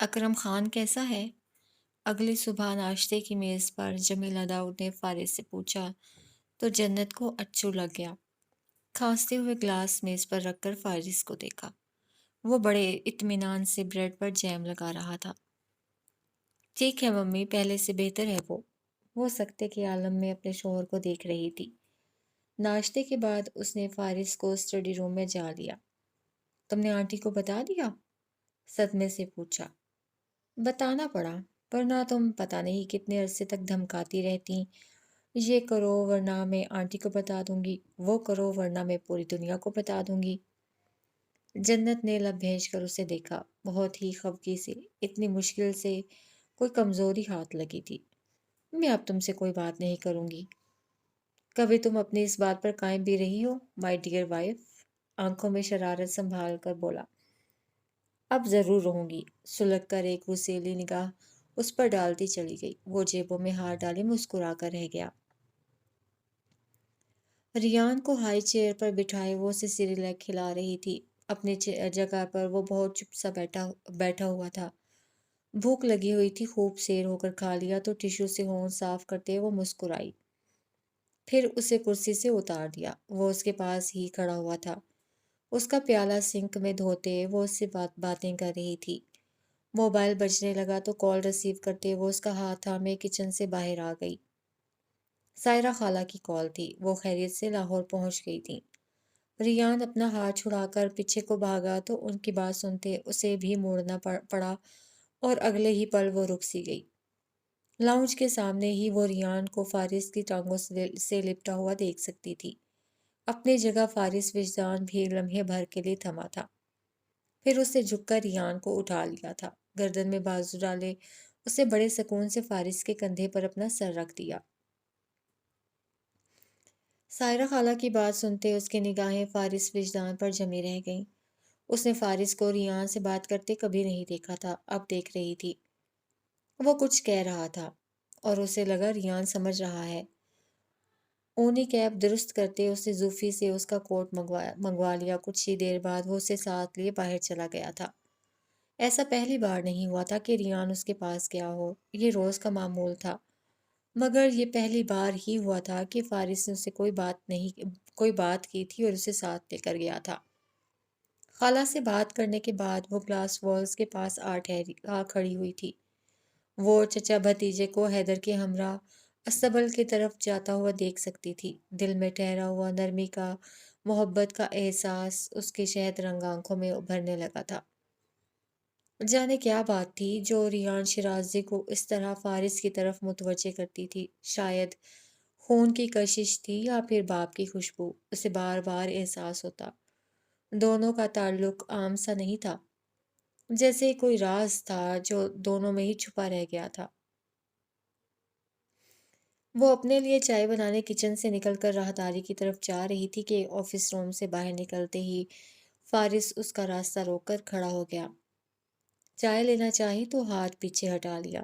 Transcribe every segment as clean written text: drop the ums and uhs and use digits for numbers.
اکرم خان کیسا ہے؟ اگلی صبح ناشتے کی میز پر جمیلہ داؤد نے فارس سے پوچھا تو جنت کو اچھو لگ گیا۔ کھانستے ہوئے گلاس میز پر رکھ کر فارس کو دیکھا۔ وہ بڑے اطمینان سے بریڈ پر جیم لگا رہا تھا۔ ٹھیک ہے ممی، پہلے سے بہتر ہے وہ۔ وہ سکتے کے عالم میں اپنے شوہر کو دیکھ رہی تھی۔ ناشتے کے بعد اس نے فارس کو اسٹڈی روم میں جا لیا۔ تم نے آنٹی کو بتا دیا؟ صدمے سے پوچھا۔ بتانا پڑا، ورنہ تم پتہ نہیں کتنے عرصے تک دھمکاتی رہتی، یہ کرو ورنہ میں آنٹی کو بتا دوں گی، وہ کرو ورنہ میں پوری دنیا کو بتا دوں گی۔ جنت نے لب بھیج کر اسے دیکھا، بہت ہی خفگی سے، اتنی مشکل سے کوئی کمزوری ہاتھ لگی تھی۔ میں اب تم سے کوئی بات نہیں کروں گی۔ کبھی تم اپنی اس بات پر قائم بھی رہی ہو مائی ڈیئر وائف؟ آنکھوں میں شرارت سنبھال کر بولا۔ اب ضرور رہوں گی۔ سلگ کر ایک رسیلی نگاہ اس پر ڈالتی چلی گئی۔ وہ جیبوں میں ہاتھ ڈالے مسکرا کر رہ گیا۔ ریان کو ہائی چیئر پر بٹھائے وہ اسے سیریلیک کھلا رہی تھی۔ اپنی جگہ پر وہ بہت چپ سا بیٹھا ہوا تھا۔ بھوک لگی ہوئی تھی، خوب سیر ہو کر کھا لیا تو ٹشو سے ہونٹ صاف کرتے وہ مسکرائی۔ پھر اسے کرسی سے اتار دیا۔ وہ اس کے پاس ہی کھڑا ہوا تھا۔ اس کا پیالہ سنک میں دھوتے وہ اس سے باتیں کر رہی تھی۔ موبائل بجنے لگا تو کال ریسیو کرتے وہ اس کا ہاتھ تھامے کچن سے باہر آ گئی۔ سائرہ خالہ کی کال تھی، وہ خیریت سے لاہور پہنچ گئی تھی۔ ریان اپنا ہاتھ چھڑا کر پیچھے کو بھاگا تو ان کی بات سنتے اسے بھی موڑنا پڑا اور اگلے ہی پل وہ رک سی گئی۔ لاؤنج کے سامنے ہی وہ ریان کو فارس کی ٹانگوں سے لپٹا ہوا دیکھ سکتی تھی۔ اپنی جگہ فارس وجدان بھی لمحے بھر کے لیے تھما تھا۔ پھر اس نے جھک کر ریان کو اٹھا لیا تھا، گردن میں بازو ڈالے اسے بڑے سکون سے فارس کے کندھے پر اپنا سر رکھ دیا۔ سائرہ خالہ کی بات سنتے اس کی نگاہیں فارس وجدان پر جمی رہ گئیں۔ اس نے فارس کو ریان سے بات کرتے کبھی نہیں دیکھا تھا، اب دیکھ رہی تھی۔ وہ کچھ کہہ رہا تھا اور اسے لگا ریان سمجھ رہا ہے۔ اونی کیپ درست کرتے اس نے زوفی سے اس کا کوٹ منگوا لیا۔ کچھ ہی دیر بعد وہ اسے ساتھ لیے باہر چلا گیا تھا۔ ایسا پہلی بار نہیں ہوا تھا کہ ریان اس کے پاس گیا ہو، یہ روز کا معمول تھا، مگر یہ پہلی بار ہی ہوا تھا کہ فارس نے اسے کوئی بات کی تھی اور اسے ساتھ لے کر گیا تھا۔ خالہ سے بات کرنے کے بعد وہ گلاس والز کے پاس آ کھڑی ہوئی تھی۔ وہ چچا بھتیجے کو حیدر کے ہمراہ استبل کی طرف جاتا ہوا دیکھ سکتی تھی۔ دل میں ٹھہرا ہوا نرمی کا، محبت کا احساس اس کی شہد رنگ آنکھوں میں ابھرنے لگا تھا۔ جانے کیا بات تھی جو ریان شیرازی کو اس طرح فارس کی طرف متوجہ کرتی تھی؟ شاید خون کی کشش تھی یا پھر باپ کی خوشبو۔ اسے بار بار احساس ہوتا دونوں کا تعلق عام سا نہیں تھا، جیسے کوئی راز تھا جو دونوں میں ہی چھپا رہ گیا تھا۔ وہ اپنے لیے چائے بنانے کچن سے نکل کر راہداری کی طرف جا رہی تھی کہ آفس روم سے باہر نکلتے ہی فارس اس کا راستہ روک کر کھڑا ہو گیا۔ چائے لینا چاہی تو ہاتھ پیچھے ہٹا لیا۔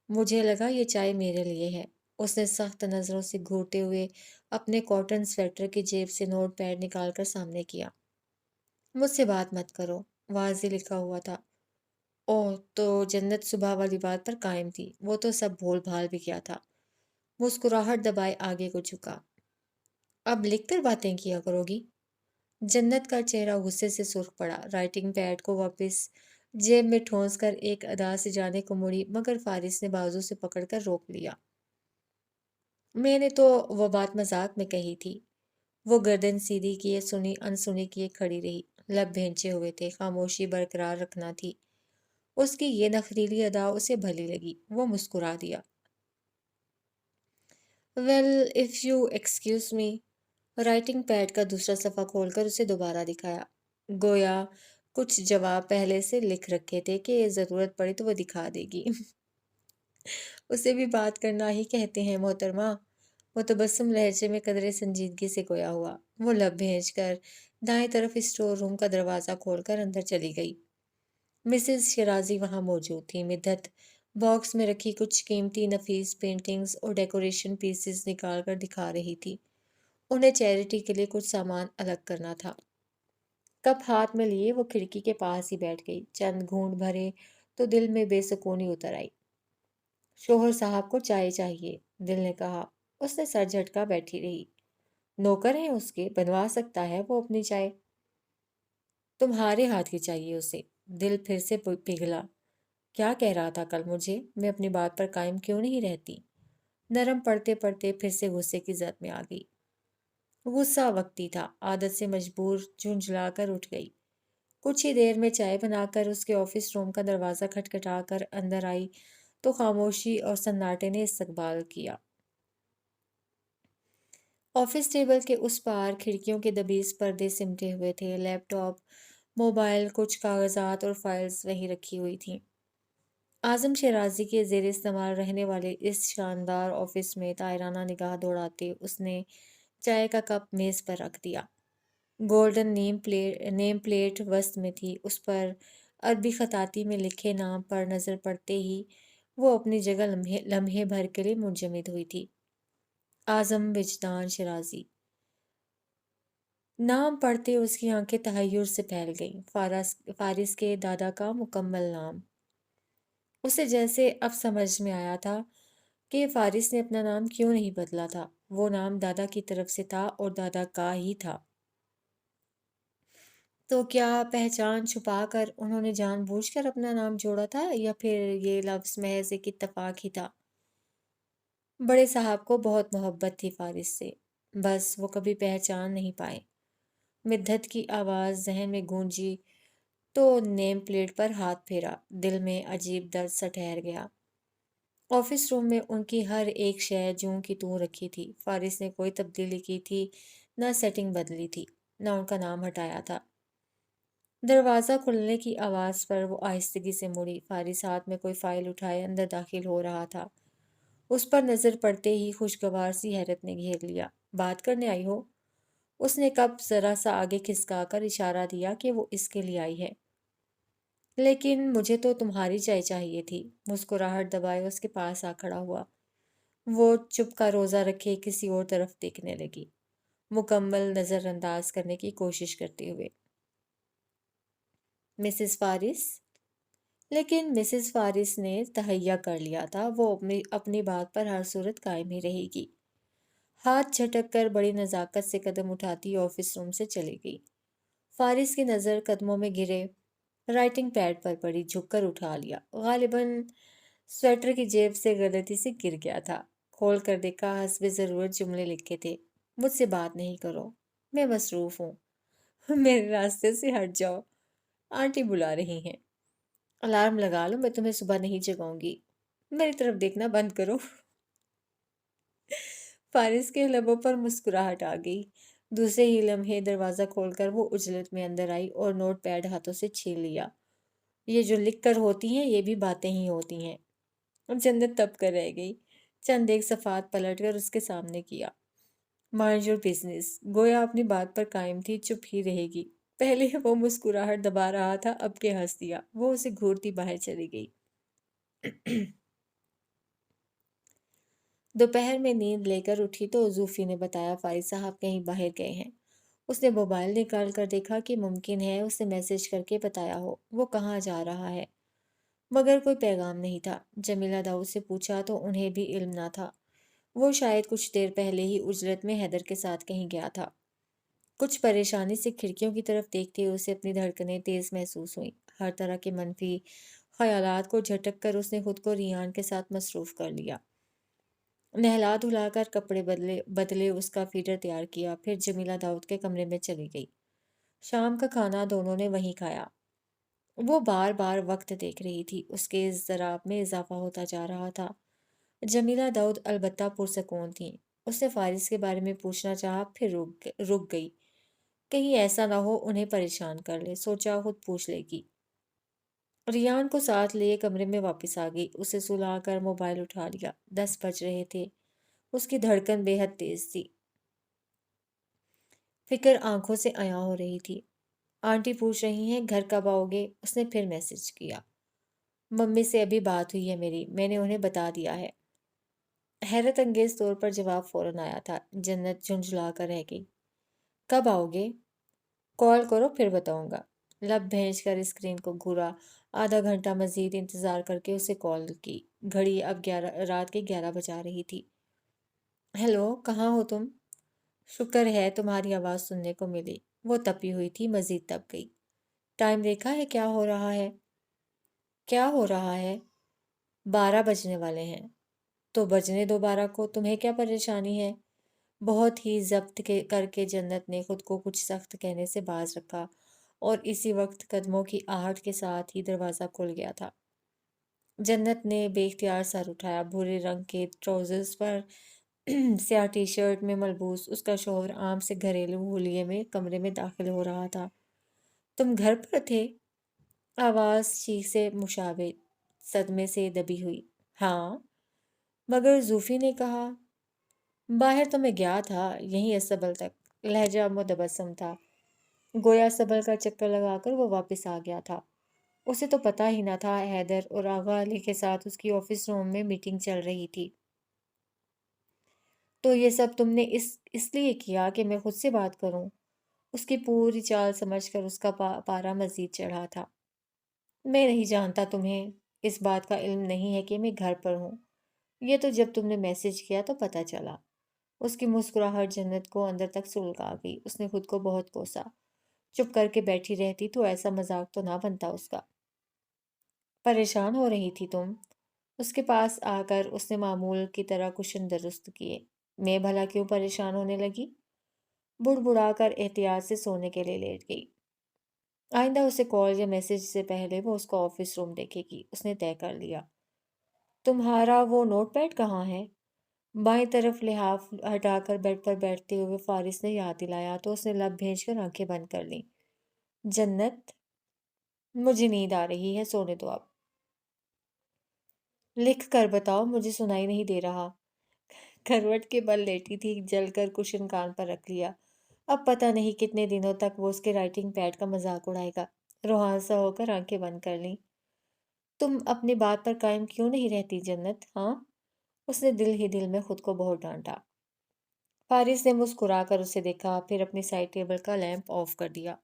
مجھے لگا یہ چائے میرے لیے ہے۔ اس نے سخت نظروں سے گھورتے ہوئے اپنے کاٹن سویٹر کی جیب سے نوٹ پیڈ نکال کر سامنے کیا۔ مجھ سے بات مت کرو، واضح لکھا ہوا تھا۔ اوہ، تو جنت صبح والی بات پر قائم تھی۔ وہ تو سب بھول بھال بھی گیا تھا۔ مسکراہٹ دبائے آگے کو جھکا۔ اب لکھ کر باتیں کیا کرو گی؟ جنت کا چہرہ غصے سے سرخ پڑا۔ رائٹنگ پیڈ کو واپس جیب میں ٹھونس کر ایک ادا سے جانے کو مڑی، مگر فارس نے بازو سے پکڑ کر روک لیا۔ میں نے تو وہ بات مذاق میں کہی تھی۔ وہ گردن سیدھی کیے سنی انسنی کیے کھڑی رہی، لب بھینچے ہوئے تھے، خاموشی برقرار رکھنا تھی۔ اس کی یہ نخریلی ادا اسے بھلی لگی، وہ مسکرا دیا۔ Well if you excuse me. Writing pad کا دوسرا صفحہ کھول کر اسے دوبارہ دکھایا، گویا کچھ جواب پہلے سے لکھ رکھے تھے کہ ضرورت پڑی تو وہ دکھا دے گی۔ اسے بھی بات کرنا ہی کہتے ہیں محترمہ۔ وہ تبسم لہجے میں قدرے سنجیدگی سے گویا ہوا۔ وہ لب بھیج کر دائیں طرف اسٹور روم کا دروازہ کھول کر اندر چلی گئی۔ مسز شیرازی وہاں موجود تھی۔ مدت باکس میں رکھی کچھ قیمتی نفیس پینٹنگز اور ڈیکوریشن پیسز نکال کر دکھا رہی تھی۔ انہیں چیریٹی کے لیے کچھ سامان الگ کرنا تھا۔ کپ ہاتھ میں لیے وہ کھڑکی کے پاس ہی بیٹھ گئی۔ چند گھونٹ بھرے तो दिल में बेसुकूनी उतर आई। शोहर साहब को चाय चाहिए, दिल ने कहा। उसने सर झटका बैठी रही। नौकर है उसके, बनवा सकता है वो अपनी चाय। तुम्हारे हाथ की चाहिए उसे। दिल फिर से पिघला। क्या कह रहा था कल मुझे? मैं अपनी बात पर कायम क्यों नहीं रहती? नरम पड़ते पड़ते फिर से गुस्से की जद में आ गई। गुस्सा वक्ती था, आदत से मजबूर झुंझलाकर उठ गई। कुछ ही देर में चाय बनाकर उसके ऑफिस रूम का दरवाज़ा खटखटाकर अंदर आई तो खामोशी और सन्नाटे ने इस्तकबाल किया। ऑफिस टेबल के उस पार खिड़कियों के दबीज पर्दे सिमटे हुए थे। लैपटॉप, मोबाइल, कुछ कागजात और फाइल्स वहीं रखी हुई थीं। आज़म शराजी के ज़ेर इस्तेमाल रहने वाले इस शानदार ऑफिस में तायराना निगाह दौड़ाते उसने चाय का कप मेज़ पर रख दिया। गोल्डन नेम प्लेट वस्त में थी। उस पर अरबी खताती में लिखे नाम पर नज़र पड़ते ही वो अपनी जगह लम्हे लम्हे भर के लिए मुंजमद हुई थी। आज़म विजदान शराजी। नाम पढ़ते उसकी आंखें तहय्युर से फैल गईं। फारिस के दादा का मुकम्मल नाम। उसे जैसे अब समझ में आया था कि फारिस ने अपना नाम क्यों नहीं बदला था। वो नाम दादा की तरफ से था और दादा का ही था। तो क्या पहचान छुपाकर उन्होंने जानबूझकर अपना नाम जोड़ा था या फिर ये लफ्ज़ महज एक इत्तेफाक ही था? बड़े साहब को बहुत मोहब्बत थी फारिस से, बस वो कभी पहचान नहीं पाए। मिद्दत की आवाज़ जहन में गूंजी तो नेम प्लेट पर हाथ फेरा। दिल में अजीब दर्द सा ठहर गया। ऑफिस रूम में उनकी हर एक शय ज्यों की त्यों रखी थी। फारिस ने कोई तब्दीली की थी, न सेटिंग बदली थी, न उनका नाम हटाया था। दरवाज़ा खुलने की आवाज़ पर वो आहिस्तगी से मुड़ी। फारिस हाथ में कोई फाइल उठाए अंदर दाखिल हो रहा था। उस पर नज़र पड़ते ही खुशगवार सी हैरत ने घेर लिया। बात करने आई हो? उसने कब जरा सा आगे खिसका कर इशारा दिया कि वो इसके लिए आई है। लेकिन मुझे तो तुम्हारी चाय चाहिए थी। मुस्कुराहट दबाए उसके पास आ खड़ा हुआ। वो चुप का रोज़ा रखे किसी और तरफ देखने लगी, मुकम्मल नज़रअंदाज करने की कोशिश करते हुए। मिसेस फारिस? लेकिन मिसेस फारिस ने तहैया कर लिया था वो अपनी अपनी बात पर हर सूरत कायम ही रहेगी। हाथ झटक कर बड़ी नज़ाकत से कदम उठाती ऑफिस रूम से चली गई। फारिस की नज़र कदमों में गिरे राइटिंग पैड पर पड़ी, झुककर उठा लिया। गालिबन स्वेटर की जेब से गलती से गिर गया था। खोल कर देखा, हस्बे ज़रूरत जुमले लिखे थे। मुझसे बात नहीं करो, मैं मसरूफ़ हूँ। मेरे रास्ते से हट जाओ, आंटी बुला रही हैं। अलार्म लगा लो, मैं तुम्हें सुबह नहीं जगाऊंगी। मेरी तरफ देखना बंद करो। फारिस के लबों पर मुस्कुराहट आ गई। दूसरे ही लम्हे दरवाज़ा खोलकर वो उजलत में अंदर आई और नोट पैड हाथों से छीन लिया। ये जो लिख कर होती हैं ये भी बातें ही होती हैं। और जन्नत तब कर रह गई। चंद एक सफ़ात पलट कर उसके सामने किया। Mind your business. गोया अपनी बात पर कायम थी, चुप ही रहेगी। पहले वो मुस्कुराहट दबा रहा था, अब के हंस दिया। वो उसे घूरती बाहर चली गई। दोपहर में नींद लेकर उठी तो जूफी ने बताया फारिस साहब कहीं बाहर गए हैं। उसने मोबाइल निकाल कर देखा कि मुमकिन है उसे मैसेज करके बताया हो वो कहाँ जा रहा है, मगर कोई पैगाम नहीं था। जमीला दाऊद से पूछा तो उन्हें भी इल्म ना था। वो शायद कुछ देर पहले ही उजरत में हैदर के साथ कहीं गया था। कुछ परेशानी से खिड़कियों की तरफ देखते हुए उसे अपनी धड़कनें तेज महसूस हुई। हर तरह के मनफी ख्यालात को झटक कर उसने खुद को रियान के साथ मसरूफ कर लिया। नहला धुलाकर कपड़े बदले बदले उसका फीडर तैयार किया, फिर जमीला दाऊद के कमरे में चली गई। शाम का खाना दोनों ने वहीं खाया। वो बार बार वक्त देख रही थी, उसके ज़राब में इजाफा होता जा रहा था। जमीला दाऊद अलबत्ता पुरसकून थी। उसने फारिस के बारे में पूछना चाहा, फिर रुक गई। कहीं ऐसा ना हो उन्हें परेशान कर ले, सोचा खुद पूछ लेगी। रियान को साथ लिए कमरे में वापस आ गई। उसे सुलाकर मोबाइल उठा लिया। 10 बज रहे थे। उसकी धड़कन बेहद तेज थी। फिक्र आंखों से आया हो रही थी। आंटी पूछ रही हैं घर कब आओगे? उसने फिर मैसेज किया। मम्मी से अभी बात हुई है मेरी, मैंने उन्हें बता दिया है। हैरत अंगेज तौर पर जवाब फौरन आया था। जन्नत झुंझला कर रह गई। कब आओगे? कॉल करो फिर बताऊंगा। लब भेज कर स्क्रीन को घूरा। آدھا گھنٹہ مزید انتظار کر کے اسے کال کی۔ گھڑی اب رات کے 11 بجا رہی تھی۔ ہیلو، کہاں ہو تم؟ شکر ہے تمہاری آواز سننے کو ملی۔ وہ تپی ہوئی تھی، مزید تپ گئی۔ ٹائم دیکھا ہے کیا ہو رہا ہے؟ کیا ہو رہا ہے؟ 12 بجنے والے ہیں۔ تو بجنے دو 12 کو، تمہیں کیا پریشانی ہے؟ بہت ہی ضبط کر کے جنت نے خود کو کچھ سخت کہنے سے باز رکھا اور اسی وقت قدموں کی آہٹ کے ساتھ ہی دروازہ کھل گیا تھا۔ جنت نے بے اختیار سر اٹھایا۔ بھورے رنگ کے ٹراؤزرز پر سیاہ ٹی شرٹ میں ملبوس اس کا شوہر عام سے گھریلو حلیے میں کمرے میں داخل ہو رہا تھا۔ تم گھر پر تھے؟ آواز چیخ سے مشابہ، صدمے سے دبی ہوئی۔ ہاں، مگر زوفی نے کہا۔ باہر تو میں گیا تھا، یہیں اسبل تک۔ لہجہ متبسم تھا، گویا سبل کا چکر لگا کر وہ واپس آ گیا تھا۔ اسے تو پتہ ہی نہ تھا حیدر اور آغا علی کے ساتھ اس کی آفس روم میں میٹنگ چل رہی تھی۔ تو یہ سب تم نے اس لیے کیا کہ میں خود سے بات کروں؟ اس کی پوری چال سمجھ کر اس کا پارا مزید چڑھا تھا۔ میں نہیں جانتا، تمہیں اس بات کا علم نہیں ہے کہ میں گھر پر ہوں؟ یہ تو جب تم نے میسج کیا تو پتہ چلا۔ اس کی مسکراہٹ جنت کو اندر تک سلگا گئی۔ اس نے خود کو بہت کوسا۔ چپ کر کے بیٹھی رہتی تو ایسا مذاق تو نہ بنتا اس کا۔ پریشان ہو رہی تھی تم؟ اس کے پاس آ کر اس نے معمول کی طرح کشن درست کیے۔ میں بھلا کیوں پریشان ہونے لگی؟ بڑھ بڑھا کر احتیاط سے سونے کے لیے لیٹ گئی۔ آئندہ اسے کال یا میسج سے پہلے وہ اس کا آفس روم دیکھے گی، اس نے طے کر لیا۔ تمہارا وہ نوٹ پیڈ کہاں ہے؟ بائیں طرف لحاف ہٹا کر بیڈ پر بیٹھتے ہوئے فارس نے یاد دلایا تو اس نے لب بھیج کر آنکھیں بند کر لیں۔ جنت، مجھے نیند آ رہی ہے، سونے دو اب۔ لکھ کر بتاؤ، مجھے سنائی نہیں دے رہا۔ کروٹ کے بل لیٹی تھی، جل کر کشن کان پر رکھ لیا۔ اب پتہ نہیں کتنے دنوں تک وہ اس کے رائٹنگ پیڈ کا مذاق اڑائے گا۔ روحان سا ہو کر آنکھیں بند کر لیں۔ تم اپنی بات پر قائم کیوں نہیں رہتی جنت، ہاں؟ اس نے دل ہی دل میں خود کو بہت ڈانٹا۔ فارس نے مسکرا کر اسے دیکھا، پھر اپنی سائڈ ٹیبل کا لیمپ آف کر دیا۔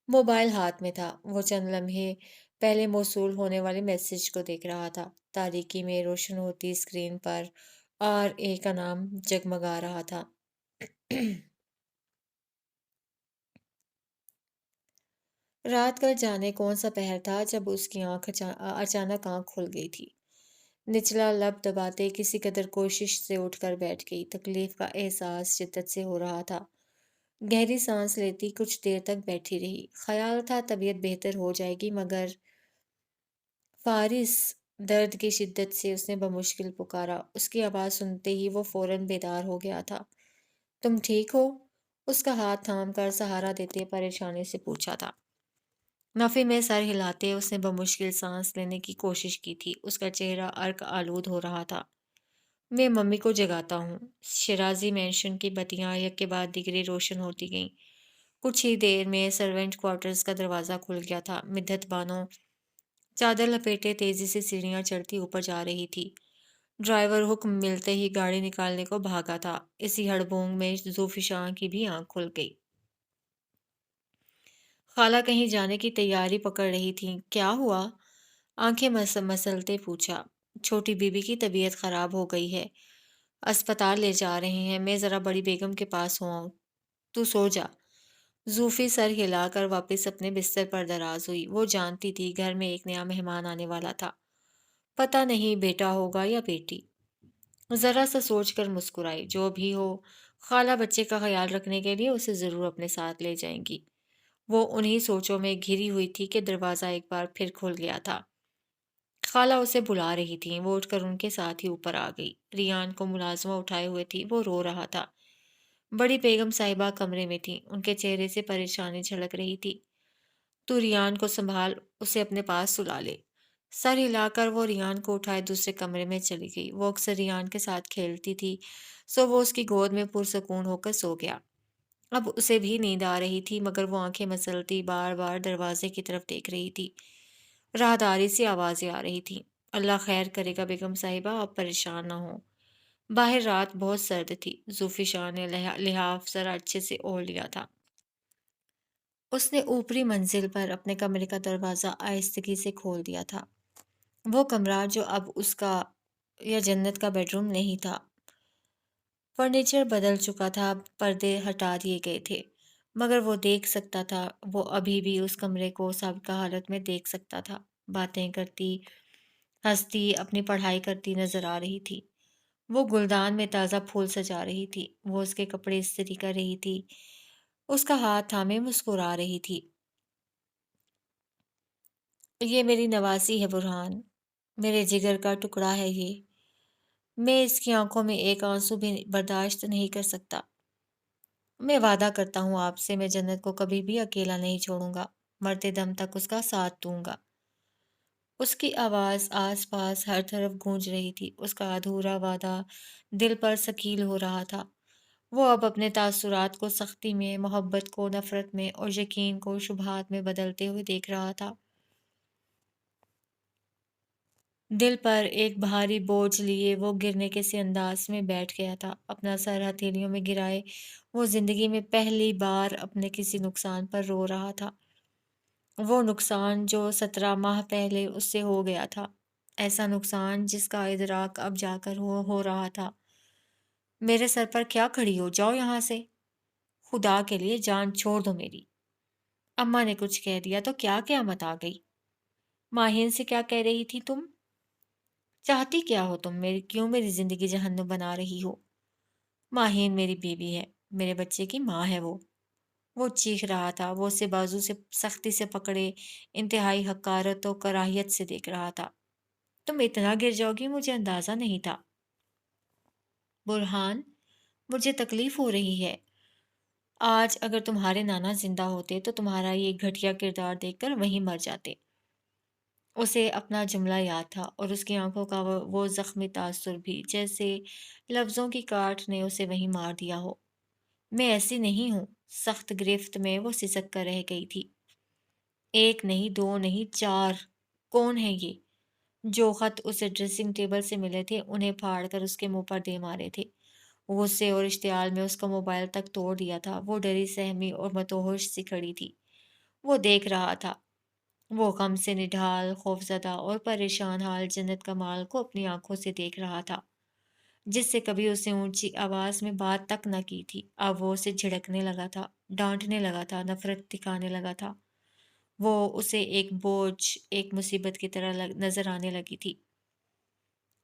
موبائل ہاتھ میں تھا۔ وہ چند لمحے پہلے موصول ہونے والے میسج کو دیکھ رہا تھا۔ تاریکی میں روشن ہوتی اسکرین پر RA کا نام جگمگا رہا تھا۔ رات کا جانے کون سا پہر تھا جب اس کی اچانک آنکھ کھل گئی تھی۔ نچلا لب دباتے کسی قدر کوشش سے اٹھ کر بیٹھ گئی۔ تکلیف کا احساس شدت سے ہو رہا تھا۔ گہری سانس لیتی کچھ دیر تک بیٹھی رہی۔ خیال تھا طبیعت بہتر ہو جائے گی، مگر فارس! درد کی شدت سے اس نے بمشکل پکارا۔ اس کی آواز سنتے ہی وہ فوراً بیدار ہو گیا تھا۔ تم ٹھیک ہو؟ اس کا ہاتھ تھام کر سہارا دیتے پریشانی سے پوچھا تھا۔ نفی میں سر ہلاتے اس نے بمشکل سانس لینے کی کوشش کی تھی۔ اس کا چہرہ ارق آلود ہو رہا تھا۔ میں ممی کو جگاتا ہوں۔ شیرازی مینشن کی بتیاں یک کے بعد دیگرے روشن ہوتی گئیں۔ کچھ ہی دیر میں سرونٹ کوارٹرز کا دروازہ کھل گیا تھا۔ مدت بانو چادر لپیٹے تیزی سے سیڑھیاں چڑھتی اوپر جا رہی تھی۔ ڈرائیور حکم ملتے ہی گاڑی نکالنے کو بھاگا تھا۔ اسی ہڑبونگ میں زوفی شاہ کی بھی آنکھ کھل گئی۔ خالہ کہیں جانے کی تیاری پکڑ رہی تھیں۔ کیا ہوا؟ آنکھیں مسلتے پوچھا۔ چھوٹی بی بی کی طبیعت خراب ہو گئی ہے، اسپتال لے جا رہے ہیں، میں ذرا بڑی بیگم کے پاس ہو آؤں۔ تو سو جا۔ زوفی سر ہلا کر واپس اپنے بستر پر دراز ہوئی۔ وہ جانتی تھی گھر میں ایک نیا مہمان آنے والا تھا۔ پتہ نہیں بیٹا ہوگا یا بیٹی۔ ذرا سا سوچ کر مسکرائی۔ جو بھی ہو، خالہ بچے کا خیال رکھنے کے لیے اسے ضرور اپنے ساتھ لے جائیں گی۔ وہ انہی سوچوں میں گھری ہوئی تھی کہ دروازہ ایک بار پھر کھل گیا تھا۔ خالہ اسے بلا رہی تھیں۔ وہ اٹھ کر ان کے ساتھ ہی اوپر آ گئی۔ ریان کو ملازمہ اٹھائے ہوئے تھی، وہ رو رہا تھا۔ بڑی بیگم صاحبہ کمرے میں تھیں، ان کے چہرے سے پریشانی جھلک رہی تھی۔ تو ریان کو سنبھال، اسے اپنے پاس سلا لے۔ سر ہلا کر وہ ریان کو اٹھائے دوسرے کمرے میں چلی گئی۔ وہ اکثر ریان کے ساتھ کھیلتی تھی، سو وہ اس کی گود میں پرسکون ہو کر سو گیا۔ اب اسے بھی نیند آ رہی تھی، مگر وہ آنکھیں مسلتی بار بار دروازے کی طرف دیکھ رہی تھی۔ راہداری سے آوازیں آ رہی تھیں۔ اللہ خیر کرے گا بیگم صاحبہ، آپ پریشان نہ ہوں۔ باہر رات بہت سرد تھی۔ زوفی شاہ نے لحاف ذرا اچھے سے اوڑھ لیا تھا۔ اس نے اوپری منزل پر اپنے کمرے کا دروازہ آہستگی سے کھول دیا تھا۔ وہ کمرہ جو اب اس کا یا جنت کا بیڈ روم نہیں تھا، فرنیچر بدل چکا تھا، پردے ہٹا دیے گئے تھے، مگر وہ دیکھ سکتا تھا، وہ ابھی بھی اس کمرے کو سابقہ حالت میں دیکھ سکتا تھا۔ باتیں کرتی، ہنستی، اپنی پڑھائی کرتی نظر آ رہی تھی۔ وہ گلدان میں تازہ پھول سجا رہی تھی، وہ اس کے کپڑے استری کر رہی تھی، اس کا ہاتھ تھامے مسکرا رہی تھی۔ یہ میری نواسی ہے برہان، میرے جگر کا ٹکڑا ہے یہ، میں اس کی آنکھوں میں ایک آنسو بھی برداشت نہیں کر سکتا۔ میں وعدہ کرتا ہوں آپ سے، میں جنت کو کبھی بھی اکیلا نہیں چھوڑوں گا، مرتے دم تک اس کا ساتھ دوں گا۔ اس کی آواز آس پاس ہر طرف گونج رہی تھی، اس کا ادھورا وعدہ دل پر ثقیل ہو رہا تھا۔ وہ اب اپنے تاثرات کو سختی میں، محبت کو نفرت میں اور یقین کو شبہات میں بدلتے ہوئے دیکھ رہا تھا۔ دل پر ایک بھاری بوجھ لیے وہ گرنے کے سے انداز میں بیٹھ گیا تھا، اپنا سر ہتھیلیوں میں گرائے وہ زندگی میں پہلی بار اپنے کسی نقصان پر رو رہا تھا۔ وہ نقصان جو 17 ماہ پہلے اس سے ہو گیا تھا، ایسا نقصان جس کا ادراک اب جا کر ہو رہا تھا۔ میرے سر پر کیا کھڑی ہو، جاؤ یہاں سے، خدا کے لیے جان چھوڑ دو میری۔ اماں نے کچھ کہہ دیا تو کیا قیامت آ گئی؟ ماہین سے کیا کہہ رہی تھی تم؟ چاہتی کیا ہو تم میری، کیوں میری زندگی جہنم بنا رہی ہو؟ ماہین میری بیوی ہے، میرے بچے کی ماں ہے وہ چیخ رہا تھا، وہ اسے بازو سے سختی سے پکڑے انتہائی حقارت و کراہیت سے دیکھ رہا تھا۔ تم اتنا گر جاؤ گی مجھے اندازہ نہیں تھا۔ برہان، مجھے تکلیف ہو رہی ہے۔ آج اگر تمہارے نانا زندہ ہوتے تو تمہارا یہ گھٹیا کردار دیکھ کر وہیں مر جاتے۔ اسے اپنا جملہ یاد تھا اور اس کی آنکھوں کا وہ زخمی تاثر بھی، جیسے لفظوں کی کاٹ نے اسے وہیں مار دیا ہو۔ میں ایسی نہیں ہوں۔ سخت گرفت میں وہ سسک کر رہ گئی تھی۔ ایک نہیں، دو نہیں، چار۔ کون ہے یہ؟ جو خط اسے ڈریسنگ ٹیبل سے ملے تھے انہیں پھاڑ کر اس کے منہ پر دے مارے تھے۔ غصے اور اشتعال میں اس کا موبائل تک توڑ دیا تھا۔ وہ ڈری سہمی اور متوحش سی کھڑی تھی۔ وہ دیکھ رہا تھا، وہ غم سے نڈھال، خوفزدہ اور پریشان حال جنت کمال کو اپنی آنکھوں سے دیکھ رہا تھا، جس سے کبھی اسے اونچی آواز میں بات تک نہ کی تھی۔ اب وہ اسے جھڑکنے لگا تھا، ڈانٹنے لگا تھا، نفرت دکھانے لگا تھا۔ وہ اسے ایک بوجھ، ایک مصیبت کی طرح نظر آنے لگی تھی۔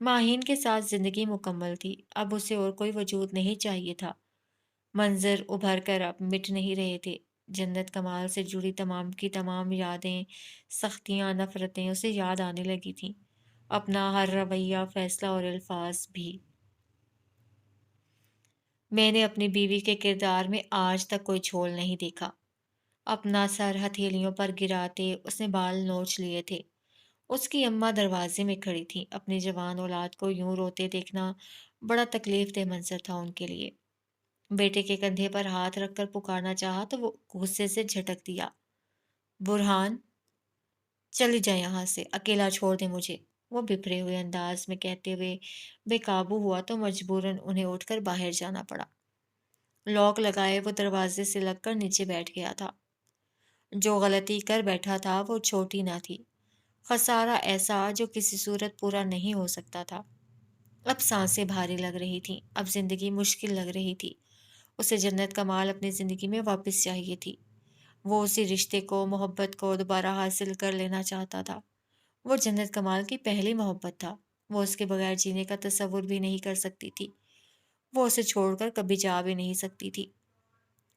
ماہین کے ساتھ زندگی مکمل تھی، اب اسے اور کوئی وجود نہیں چاہیے تھا۔ منظر ابھر کر اب مٹ نہیں رہے تھے۔ جنت کمال سے جڑی تمام کی تمام یادیں، سختیاں، نفرتیں اسے یاد آنے لگی تھیں، اپنا ہر رویہ، فیصلہ اور الفاظ بھی۔ میں نے اپنی بیوی کے کردار میں آج تک کوئی چھول نہیں دیکھا۔ اپنا سر ہتھیلیوں پر گراتے اس نے بال نوچ لیے تھے۔ اس کی اماں دروازے میں کھڑی تھی۔ اپنی جوان اولاد کو یوں روتے دیکھنا بڑا تکلیف دہ منظر تھا ان کے لیے۔ بیٹے کے کندھے پر ہاتھ رکھ کر پکارنا چاہا تو وہ غصے سے جھٹک دیا۔ برہان، چلی جائے یہاں سے، اکیلا چھوڑ دے مجھے، وہ بپھرے ہوئے انداز میں کہتے ہوئے بے قابو ہوا تو مجبوراً انہیں اٹھ کر باہر جانا پڑا۔ لاک لگائے وہ دروازے سے لگ کر نیچے بیٹھ گیا تھا۔ جو غلطی کر بیٹھا تھا وہ چھوٹی نہ تھی، خسارہ ایسا جو کسی صورت پورا نہیں ہو سکتا تھا۔ اب سانسیں بھاری لگ رہی تھیں، اب زندگی مشکل لگ رہی تھی۔ اسے جنت کمال اپنی زندگی میں واپس چاہیے تھی۔ وہ اسی رشتے کو، محبت کو دوبارہ حاصل کر لینا چاہتا تھا۔ وہ جنت کمال کی پہلی محبت تھا۔ وہ اس کے بغیر جینے کا تصور بھی نہیں کر سکتی تھی۔ وہ اسے چھوڑ کر کبھی جا بھی نہیں سکتی تھی۔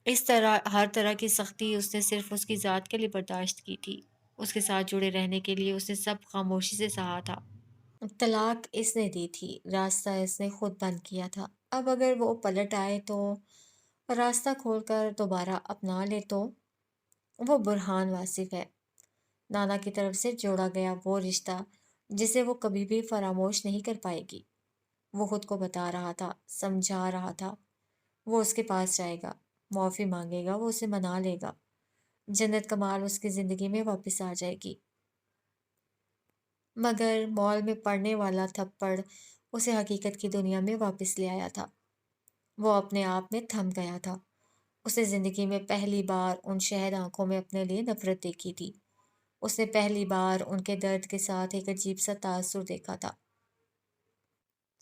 اس طرح ہر طرح کی سختی اس نے صرف اس کی ذات کے لیے برداشت کی تھی۔ اس کے ساتھ جڑے رہنے کے لیے اس نے سب خاموشی سے سہا تھا۔ طلاق اس نے دی تھی، راستہ اس نے خود بند کیا تھا۔ اب اگر وہ پلٹ آئے تو راستہ کھول کر دوبارہ اپنا لے تو وہ برہان واصف ہے، نانا کی طرف سے جوڑا گیا وہ رشتہ جسے وہ کبھی بھی فراموش نہیں کر پائے گی۔ وہ خود کو بتا رہا تھا، سمجھا رہا تھا۔ وہ اس کے پاس جائے گا، معافی مانگے گا، وہ اسے منا لے گا، جنت کمال اس کی زندگی میں واپس آ جائے گی۔ مگر مال میں پڑنے والا تھپڑ اسے حقیقت کی دنیا میں واپس لے آیا تھا۔ وہ اپنے آپ میں تھم گیا تھا۔ उसने ज़िंदगी में पहली बार उन शहद आँखों में अपने लिए नफ़रत देखी थी। उसने पहली बार उनके दर्द के साथ एक अजीब-सा तासुर देखा था।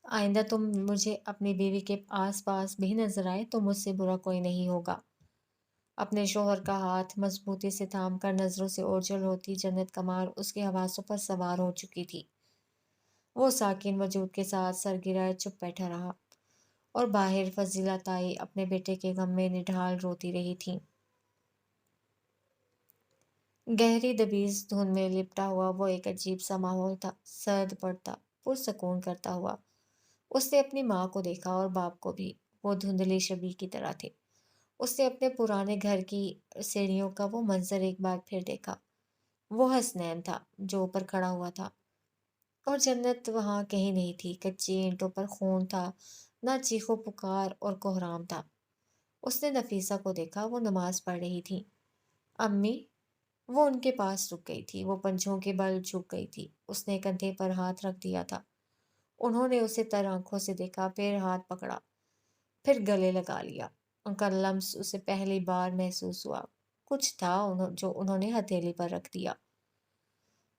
आइंदा तुम मुझे अपनी बीवी के आस-पास भी नज़र आए तो मुझसे बुरा कोई नहीं होगा। अपने शौहर का हाथ मज़बूती से थाम कर नज़रों से ओझल होती जन्नत कमाल उसके हवासों पर सवार हो चुकी थी। वो साकिन वजूद के साथ सर गिराए चुप बैठा रहा और बाहर फजीला ताई अपने बेटे के गम में निढाल रोती रही थी। गहरी दबीज धुन में लिपटा हुआ वो एक अजीब सा माहौल था, सर्द पड़ता, पुरसकून करता हुआ। उसने अपनी माँ को देखा और बाप को भी। वो धुंधली शबी की तरह थे। उसने अपने पुराने घर की सीढ़ियों का वो मंजर एक बार फिर देखा। वो हसनैन था जो ऊपर खड़ा हुआ था और जन्नत वहां कहीं नहीं थी। कच्ची ईंटों पर खून था, ना चीखो पुकार और कोहराम था। उसने नफीसा को देखा, वो नमाज पढ़ रही थी। अम्मी, वो उनके पास रुक गई थी। वो पंजों के बल झुक गई थी। उसने कंधे पर हाथ रख दिया था। उन्होंने उसे तर आंखों से देखा, फिर हाथ पकड़ा, फिर गले लगा लिया। उनका लम्स उसे पहली बार महसूस हुआ। कुछ था जो उन्होंने हथेली पर रख दिया।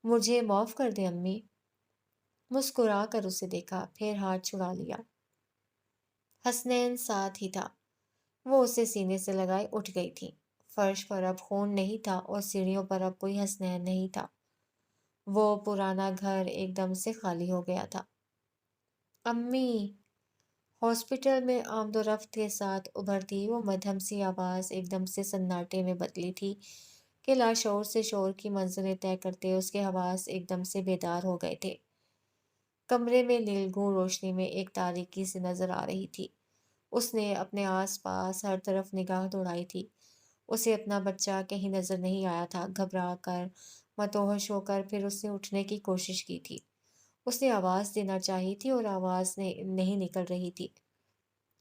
मुझे माफ कर दे अम्मी। मुस्कुरा कर उसे देखा, फिर हाथ छुड़ा लिया। हसनैन साथ ही था। वो उसे सीने से लगाए उठ गई थी। फर्श पर अब खून नहीं था और सीढ़ियों पर अब कोई हसनैन नहीं था। वो पुराना घर एकदम से खाली हो गया था। अम्मी! हॉस्पिटल में आमदोरफ्त के साथ उभरती वो मध्यम सी आवाज एकदम से सन्नाटे में बदली थी कि लाशौर से शोर की मंजिलें तय करते उसके हवास एकदम से बेदार हो गए थे। कमरे में नीलगूं रोशनी में एक तारीकी सी नजर आ रही थी। उसने अपने आस-पास हर तरफ निगाह दौड़ाई थी। उसे अपना बच्चा कहीं नजर नहीं आया था। घबरा कर, मतोहश होकर फिर उसने उठने की कोशिश की थी। उसने आवाज देना चाही थी और आवाज नहीं निकल रही थी।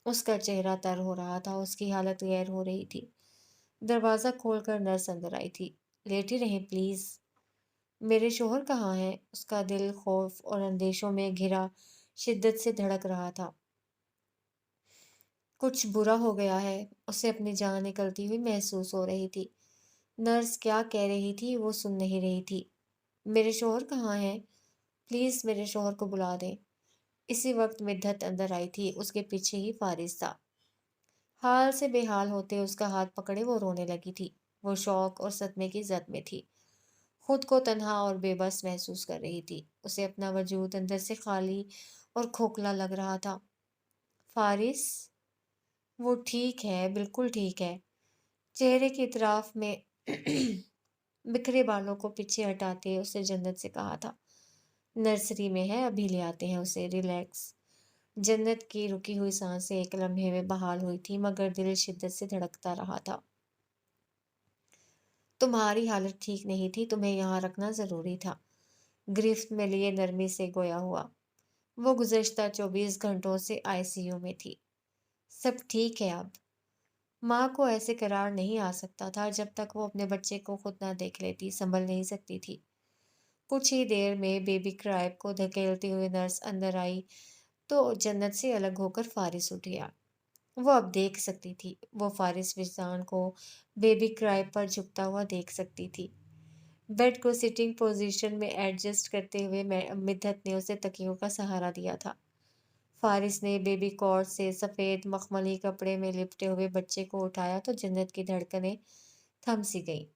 उसका चेहरा तर हो रहा था, उसकी हालत गैर हो रही थी। दरवाज़ा खोलकर नर्स अंदर आई थी। लेटी रहें प्लीज़। मेरे शौहर कहाँ हैं? उसका दिल खौफ और अंदेशों में घिरा शिद्दत से धड़क रहा था। कुछ बुरा हो गया है, उसे अपनी जान निकलती हुई महसूस हो रही थी। नर्स क्या कह रही थी वो सुन नहीं रही थी। मेरे शौहर कहाँ हैं? प्लीज़ मेरे शौहर को बुला दें। इसी वक्त मिद्दत अंदर आई थी, उसके पीछे ही फारिस था। हाल से बेहाल होते उसका हाथ पकड़े वो रोने लगी थी। वो शौक और सदमे की जद में थी। खुद को तन्हा और बेबस महसूस कर रही थी। उसे अपना वजूद अंदर से खाली और खोखला लग रहा था। फारिस, वो ठीक है, बिल्कुल ठीक है। चेहरे की इतराफ में बिखरे बालों को पीछे हटाते उसने जन्नत से कहा था। नर्सरी में है, अभी ले आते हैं उसे, रिलैक्स। जन्नत की रुकी हुई सांसें एक लम्हे में बहाल हुई थी, मगर दिल शिद्दत से धड़कता रहा था। तुम्हारी हालत ठीक नहीं थी, तुम्हें यहाँ रखना जरूरी था। गिरफ्त में लिए नरमी से गोया हुआ। वो गुज़श्ता 24 घंटों से आईसीयू में थी। सब ठीक है अब। माँ को ऐसे करार नहीं आ सकता था जब तक वो अपने बच्चे को खुद ना देख लेती, संभल नहीं सकती थी। कुछ ही देर में बेबी क्राइब को धकेलते हुए नर्स अंदर आई तो जन्नत से अलग होकर फारिस उठ गया। वो अब देख सकती थी। वो फारिस विजदान को बेबी क्राइब पर झुकता हुआ देख सकती थी। बेड को सिटिंग पोजीशन में एडजस्ट करते हुए मिद्दत ने उसे तकियों का सहारा दिया था। फारिस ने बेबी कॉट से सफ़ेद मखमली कपड़े में लिपटे हुए बच्चे को उठाया तो जन्नत की धड़कनें थम सी गईं।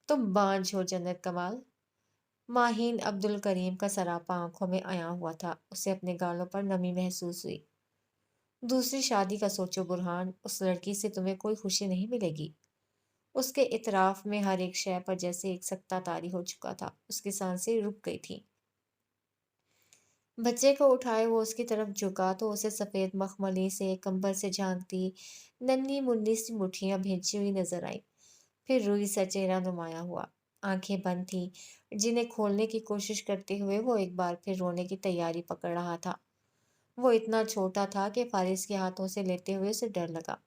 तुम बांझ हो जन्नत कमाल। माहीन अब्दुल करीम का सरापा आंखों में आया हुआ था। उसे अपने गालों पर नमी महसूस हुई। दूसरी शादी का सोचो बुरहान, उस लड़की से तुम्हें कोई खुशी नहीं मिलेगी। उसके इतराफ में हर एक शय पर जैसे एक सख्ता तारी हो चुका था। उसकी सांसें रुक गई थीं। बच्चे को उठाए वो उसकी तरफ झुका तो उसे सफेद मखमली से कंबल से झांकती नन्ही मुन्नी सी मुट्ठियां भींची हुई नजर आई। फिर रूई सा चेहरा नुमाया हुआ। आंखें बंद थी, जिन्हें खोलने की कोशिश करते हुए वो एक बार फिर रोने की तैयारी पकड़ रहा था। वो इतना छोटा था कि फारिस के हाथों से लेते हुए उसे डर लगा।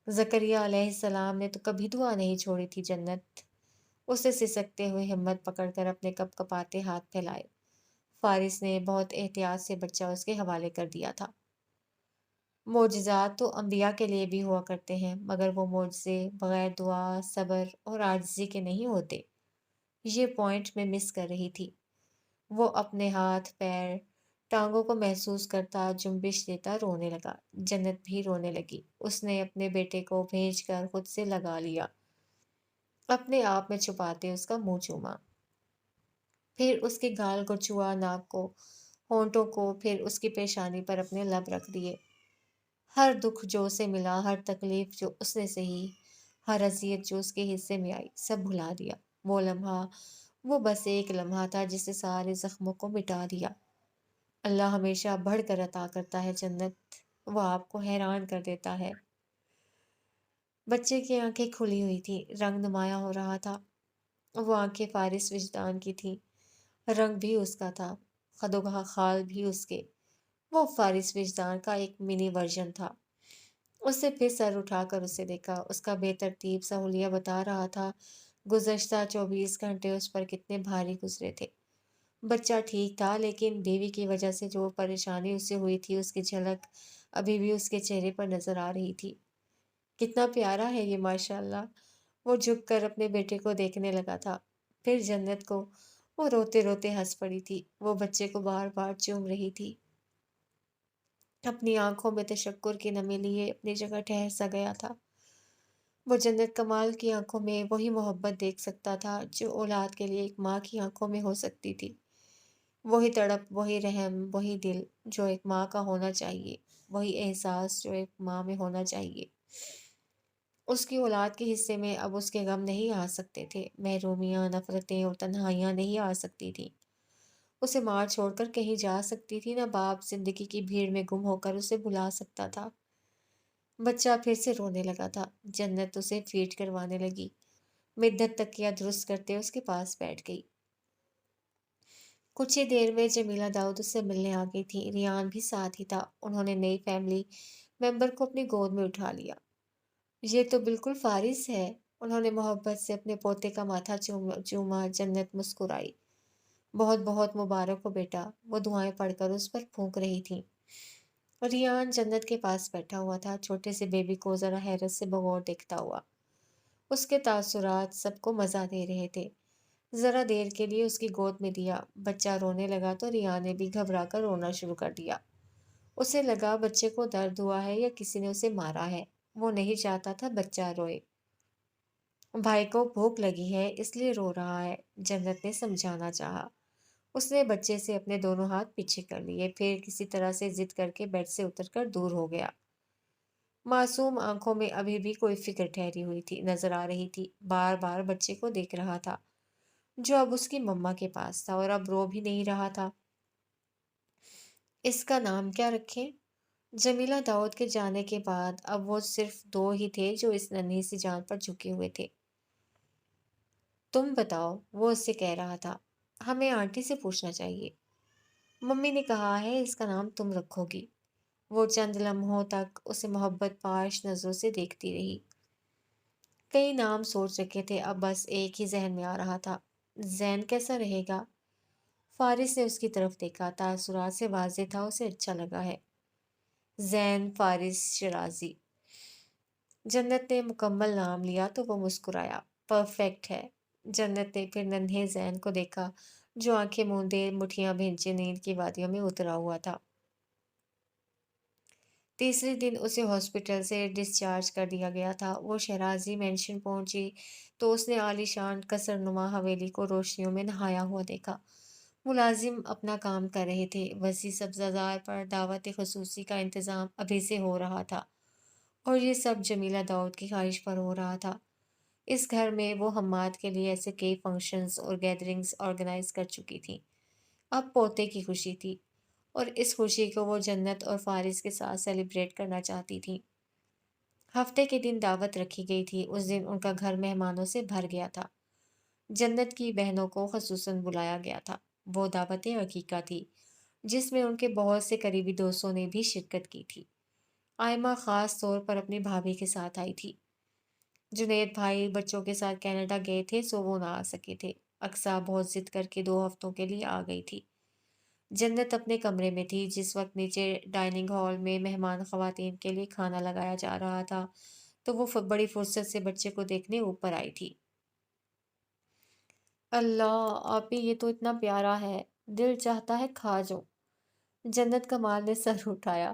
जकरिया अलैहिस्सलाम ने तो कभी दुआ नहीं छोड़ी थी जन्नत। उसे सिसकते हुए हिम्मत पकड़कर अपने कपकपाते हाथ फैलाए। फारिस ने बहुत एहतियात से बच्चा उसके हवाले कर दिया था। معجزات تو انبیاء کے لیے بھی ہوا کرتے ہیں، مگر وہ معجزے بغیر دعا، صبر اور عاجزی کے نہیں ہوتے۔ یہ پوائنٹ میں مس کر رہی تھی۔ وہ اپنے ہاتھ، پیر، ٹانگوں کو محسوس کرتا، جنبش دیتا رونے لگا۔ جنت بھی رونے لگی۔ اس نے اپنے بیٹے کو بھیج کر خود سے لگا لیا، اپنے آپ میں چھپاتے اس کا منہ چوما، پھر اس کے گال کو چھوا، ناک کو، ہونٹوں کو، پھر اس کی پیشانی پر اپنے لب رکھ دیے۔ ہر دکھ جو اسے ملا، ہر تکلیف جو اس نے سہی، ہر اذیت جو اس کے حصے میں آئی، سب بھلا دیا۔ وہ لمحہ، وہ بس ایک لمحہ تھا جس نے سارے زخموں کو مٹا دیا۔ اللہ ہمیشہ بڑھ کر عطا کرتا ہے جنت، وہ آپ کو حیران کر دیتا ہے۔ بچے کی آنکھیں کھلی ہوئی تھی، رنگ نمایاں ہو رہا تھا۔ وہ آنکھیں فارس وجدان کی تھیں، رنگ بھی اس کا تھا، خدوگاہ خال بھی اس کے۔ وہ فارس وجدان کا ایک منی ورژن تھا۔ اس نے پھر سر اٹھا کر اسے دیکھا۔ اس کا بے ترتیب سا حلیہ بتا رہا تھا گزشتہ 24 گھنٹے اس پر کتنے بھاری گزرے تھے۔ بچہ ٹھیک تھا، لیکن بیوی کی وجہ سے جو پریشانی اسے ہوئی تھی اس کی جھلک ابھی بھی اس کے چہرے پر نظر آ رہی تھی۔ کتنا پیارا ہے یہ، ماشاء اللہ۔ وہ جھک کر اپنے بیٹے کو دیکھنے لگا تھا، پھر جنت کو۔ وہ روتے روتے ہنس پڑی تھی۔ وہ بچے کو بار بار چوم رہی تھی، اپنی آنکھوں میں تشکر کی نمی لیے اپنی جگہ ٹھہر سا گیا تھا۔ وہ جنت کمال کی آنکھوں میں وہی محبت دیکھ سکتا تھا جو اولاد کے لیے ایک ماں کی آنکھوں میں ہو سکتی تھی۔ وہی تڑپ، وہی رحم، وہی دل جو ایک ماں کا ہونا چاہیے، وہی احساس جو ایک ماں میں ہونا چاہیے۔ اس کی اولاد کے حصے میں اب اس کے غم نہیں آ سکتے تھے، محرومیاں، نفرتیں اور تنہائیاں نہیں آ سکتی تھیں۔ اسے مار چھوڑ کر کہیں جا سکتی تھی، نہ باپ زندگی کی بھیڑ میں گم ہو کر اسے بلا سکتا تھا۔ بچہ پھر سے رونے لگا تھا۔ جنت اسے فیڈ کروانے لگی۔ مدت تکیہ درست کرتے اس کے پاس بیٹھ گئی۔ کچھ ہی دیر میں جمیلہ داؤد اس سے ملنے آ گئی تھی۔ ریان بھی ساتھ ہی تھا۔ انہوں نے نئی فیملی ممبر کو اپنی گود میں اٹھا لیا۔ یہ تو بالکل فارس ہے، انہوں نے محبت سے اپنے پوتے کا ماتھا چوما۔ جنت مسکرائی۔ بہت بہت مبارک ہو بیٹا، وہ دعائیں پڑھ کر اس پر پھونک رہی تھی۔ ریان جنت کے پاس بیٹھا ہوا تھا، چھوٹے سے بیبی کو ذرا حیرت سے بغور دیکھتا ہوا۔ اس کے تاثرات سب کو مزہ دے رہے تھے۔ ذرا دیر کے لیے اس کی گود میں دیا، بچہ رونے لگا تو ریان نے بھی گھبرا کر رونا شروع کر دیا۔ اسے لگا بچے کو درد ہوا ہے یا کسی نے اسے مارا ہے۔ وہ نہیں چاہتا تھا بچہ روئے۔ بھائی کو بھوک لگی ہے اس لیے رو رہا ہے، جنت نے سمجھانا چاہا۔ اس نے بچے سے اپنے دونوں ہاتھ پیچھے کر لیے، پھر کسی طرح سے ضد کر کے بیڈ سے اتر کر دور ہو گیا۔ معصوم آنکھوں میں ابھی بھی کوئی فکر ٹھہری ہوئی تھی، نظر آ رہی تھی۔ بار بار بچے کو دیکھ رہا تھا جو اب اس کی مما کے پاس تھا اور اب رو بھی نہیں رہا تھا۔ اس کا نام کیا رکھیں؟ جمیلہ داؤد کے جانے کے بعد اب وہ صرف دو ہی تھے جو اس ننھی سی جان پر جھکے ہوئے تھے۔ تم بتاؤ، وہ اس سے کہہ رہا تھا۔ ہمیں آنٹی سے پوچھنا چاہیے، ممی نے کہا ہے اس کا نام تم رکھو گی۔ وہ چند لمحوں تک اسے محبت پاش نظروں سے دیکھتی رہی۔ کئی نام سوچ رکھے تھے، اب بس ایک ہی ذہن میں آ رہا تھا۔ زین کیسا رہے گا؟ فارس نے اس کی طرف دیکھا، تاثرات سے واضح تھا اسے اچھا لگا ہے۔ زین فارس شرازی۔ جنت نے مکمل نام لیا تو وہ مسکرایا۔ پرفیکٹ ہے۔ جنت نے پھر ننھے زین کو دیکھا جو آنکھیں موندے مٹھیاں بھینچے نیند کی وادیوں میں اترا ہوا تھا۔ تیسرے دن اسے ہاسپٹل سے ڈسچارج کر دیا گیا تھا۔ وہ شہرازی مینشن پہنچی تو اس نے عالی شان قصر نما حویلی کو روشنیوں میں نہایا ہوا دیکھا۔ ملازم اپنا کام کر رہے تھے۔ وسیع سبزہ پر دعوت خصوصی کا انتظام ابھی سے ہو رہا تھا، اور یہ سب جمیلہ داؤد کی خواہش پر ہو رہا تھا۔ اس گھر میں وہ حماد کے لیے ایسے کئی فنکشنز اور گیدرنگز آرگنائز کر چکی تھی۔ اب پوتے کی خوشی تھی، اور اس خوشی کو وہ جنت اور فارس کے ساتھ سیلیبریٹ کرنا چاہتی تھی۔ ہفتے کے دن دعوت رکھی گئی تھی۔ اس دن ان کا گھر مہمانوں سے بھر گیا تھا۔ جنت کی بہنوں کو خصوصاً بلایا گیا تھا۔ وہ دعوت عقیقہ تھی جس میں ان کے بہت سے قریبی دوستوں نے بھی شرکت کی تھی۔ آئمہ خاص طور پر اپنی بھابھی کے ساتھ آئی تھی۔ جنید بھائی بچوں کے ساتھ کینیڈا گئے تھے سو وہ نہ آ سکے تھے۔ اقصیٰ بہت ضد کر کے 2 ہفتوں کے لیے آ گئی تھی۔ جنت اپنے کمرے میں تھی جس وقت نیچے ڈائننگ ہال میں مہمان خواتین کے لیے کھانا لگایا جا رہا تھا تو وہ بڑی فرصت سے بچے کو دیکھنے اوپر آئی تھی۔ اللہ آپ ہی، یہ تو اتنا پیارا ہے، دل چاہتا ہے کھا جاؤ۔ جنت کمال نے سر اٹھایا۔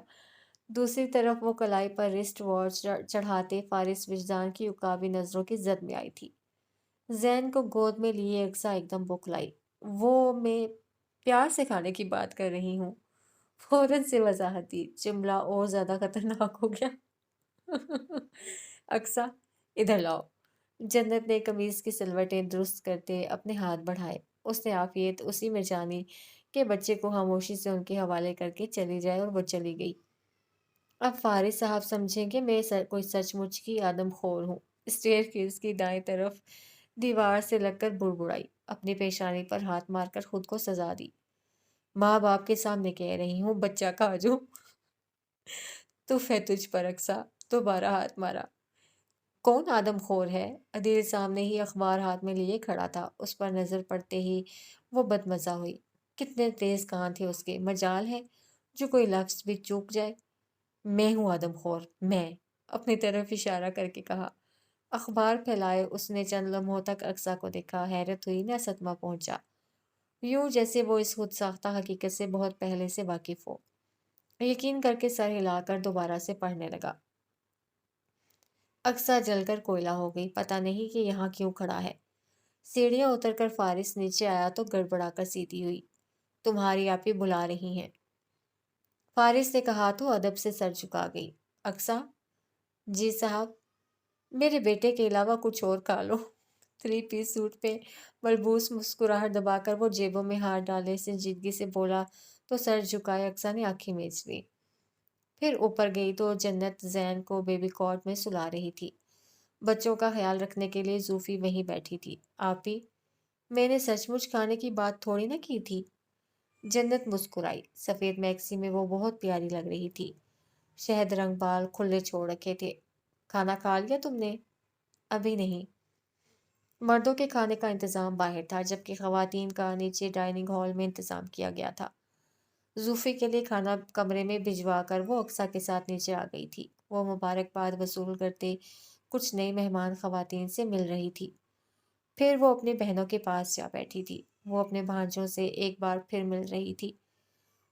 دوسری طرف وہ کلائی پر رسٹ واچ چڑھاتے فارس وجدان کی عقابی نظروں کی زد میں آئی تھی۔ زین کو گود میں لیے اقصا ایک دم بکلائی۔ وہ میں پیار سے کھانے کی بات کر رہی ہوں۔ فوراً سے وضاحت دی۔ جملہ اور زیادہ خطرناک ہو گیا۔ اقصا ادھر لاؤ۔ جنت نے قمیض کی سلوٹیں درست کرتے اپنے ہاتھ بڑھائے۔ اس نے عافیت اسی میں جانی کہ بچے کو خاموشی سے ان کے حوالے کر کے چلی جائے اور وہ چلی گئی۔ اب فارس صاحب سمجھیں کہ میں کوئی سچ مچ کی آدم خور ہوں۔ اسٹیئر کیس کی دائیں طرف دیوار سے لگ کر بڑبڑائی، اپنی پیشانی پر ہاتھ مار کر خود کو سزا دی۔ ماں باپ کے سامنے کہہ رہی ہوں بچہ کھا جو۔ تف ہے تجھ پر اقصا، دوبارہ ہاتھ مارا۔ کون آدم خور ہے؟ عدیل سامنے ہی اخبار ہاتھ میں لیے کھڑا تھا۔ اس پر نظر پڑتے ہی وہ بدمزہ ہوئی۔ کتنے تیز کان تھے اس کے، مجال ہے جو کوئی لفظ بھی چوک جائے۔ میں ہوں آدم خور، میں، اپنی طرف اشارہ کر کے کہا۔ اخبار پھیلائے اس نے چند لمحوں تک اقصا کو دیکھا۔ حیرت ہوئی نہ صدمہ پہنچا، یوں جیسے وہ اس خود ساختہ حقیقت سے بہت پہلے سے واقف ہو۔ یقین کر کے سر ہلا کر دوبارہ سے پڑھنے لگا۔ اقصا جل کر کوئلہ ہو گئی، پتہ نہیں کہ یہاں کیوں کھڑا ہے۔ سیڑھیاں اتر کر فارس نیچے آیا تو گڑبڑا کر سیدھی ہوئی۔ تمہاری آپی بلا رہی ہیں، فارس نے کہا تو ادب سے سر جھکا گئی۔ اقصا جی صاحب، میرے بیٹے کے علاوہ کچھ اور کھا لو۔ 3 پیس سوٹ پہ ملبوس مسکراہٹ دبا کر وہ جیبوں میں ہاتھ ڈالے سنجیدگی سے بولا تو سر جھکائے اقصا نے آنکھیں میچ لی۔ پھر اوپر گئی تو جنت زین کو بیبی کاٹ میں سلا رہی تھی۔ بچوں کا خیال رکھنے کے لیے زوفی وہیں بیٹھی تھی۔ آپی، میں نے سچ مچ کھانے کی بات تھوڑی نہ کی تھی۔ جنت مسکرائی۔ سفید میکسی میں وہ بہت پیاری لگ رہی تھی۔ شہد رنگ بال کھلے چھوڑ رکھے تھے۔ کھانا کھا لیا تم نے؟ ابھی نہیں۔ مردوں کے کھانے کا انتظام باہر تھا جبکہ خواتین کا نیچے ڈائننگ ہال میں انتظام کیا گیا تھا۔ زوفی کے لیے کھانا کمرے میں بھجوا کر وہ اقصا کے ساتھ نیچے آ گئی تھی۔ وہ مبارکباد وصول کرتے کچھ نئی مہمان خواتین سے مل رہی تھی۔ پھر وہ اپنی بہنوں کے پاس جا بیٹھی تھی۔ وہ اپنے بھانجوں سے ایک بار پھر مل رہی تھی۔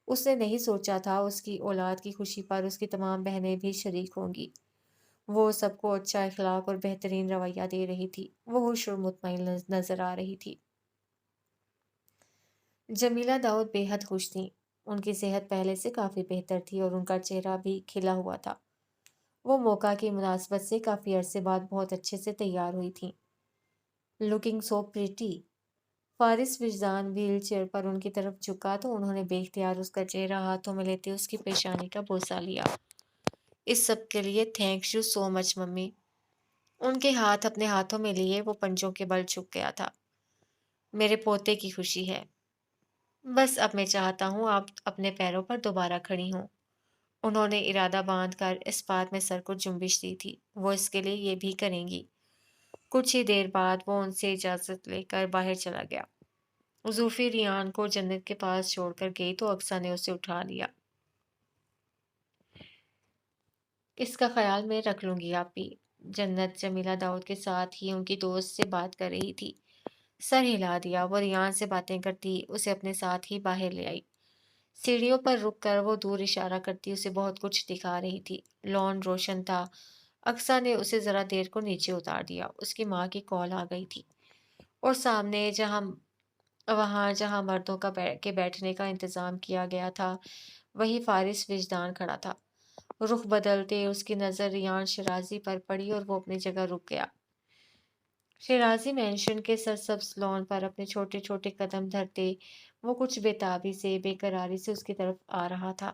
اس نے نہیں سوچا تھا اس کی اولاد کی خوشی پر اس کی تمام بہنیں بھی شریک ہوں گی۔ وہ سب کو اچھا اخلاق اور بہترین رویہ دے رہی تھی۔ وہ خوش اور مطمئن نظر آ رہی تھی۔ جمیلہ داؤد بے حد خوش تھیں۔ ان کی صحت پہلے سے کافی بہتر تھی اور ان کا چہرہ بھی کھلا ہوا تھا۔ وہ موقع کی مناسبت سے کافی عرصے بعد بہت اچھے سے تیار ہوئی تھیں۔ لکنگ سو پریٹی۔ فارس وجدان ویل چیئر پر ان کی طرف جھکا تو انہوں نے بے اختیار اس کا چہرہ ہاتھوں میں لیتے اس کی پیشانی کا بوسہ لیا۔ اس سب کے لیے thanks you so much mummy. ان کے ہاتھ اپنے ہاتھوں میں لیے وہ پنجوں کے بل جھک گیا تھا۔ میرے پوتے کی خوشی ہے۔ بس اب میں چاہتا ہوں آپ اپنے پیروں پر دوبارہ کھڑی ہوں۔ انہوں نے ارادہ باندھ کر اس بات میں سر کو جنبش دی تھی۔ وہ اس کے لیے یہ بھی کریں گی۔ کچھ ہی دیر بعد وہ ان سے اجازت لے کر باہر چلا گیا۔ زوفی ریان کو جنت کے پاس چھوڑ کر گئی تو اقصا نے اسے اٹھا لیا۔ اس کا خیال میں رکھ لوں گی آپی۔ جنت جمیلہ داؤد کے ساتھ ہی ان کی دوست سے بات کر رہی تھی۔ سر ہلا دیا۔ وہ ریان سے باتیں کرتی اسے اپنے ساتھ ہی باہر لے آئی۔ سیڑھیوں پر رک کر وہ دور اشارہ کرتی اسے بہت کچھ دکھا رہی تھی۔ لان روشن تھا۔ اقصا نے اسے ذرا دیر کو نیچے اتار دیا۔ اس کی ماں کی کال آ گئی تھی اور سامنے جہاں مردوں کے بیٹھنے کا انتظام کیا گیا تھا وہی فارس وجدان کھڑا تھا۔ رخ بدلتے اس کی نظر ریان شیرازی پر پڑی اور وہ اپنی جگہ رک گیا۔ شیرازی مینشن کے سرسبز لان پر اپنے چھوٹے چھوٹے قدم دھرتے وہ کچھ بے تابی بے قراری سے اس کی طرف آ رہا تھا۔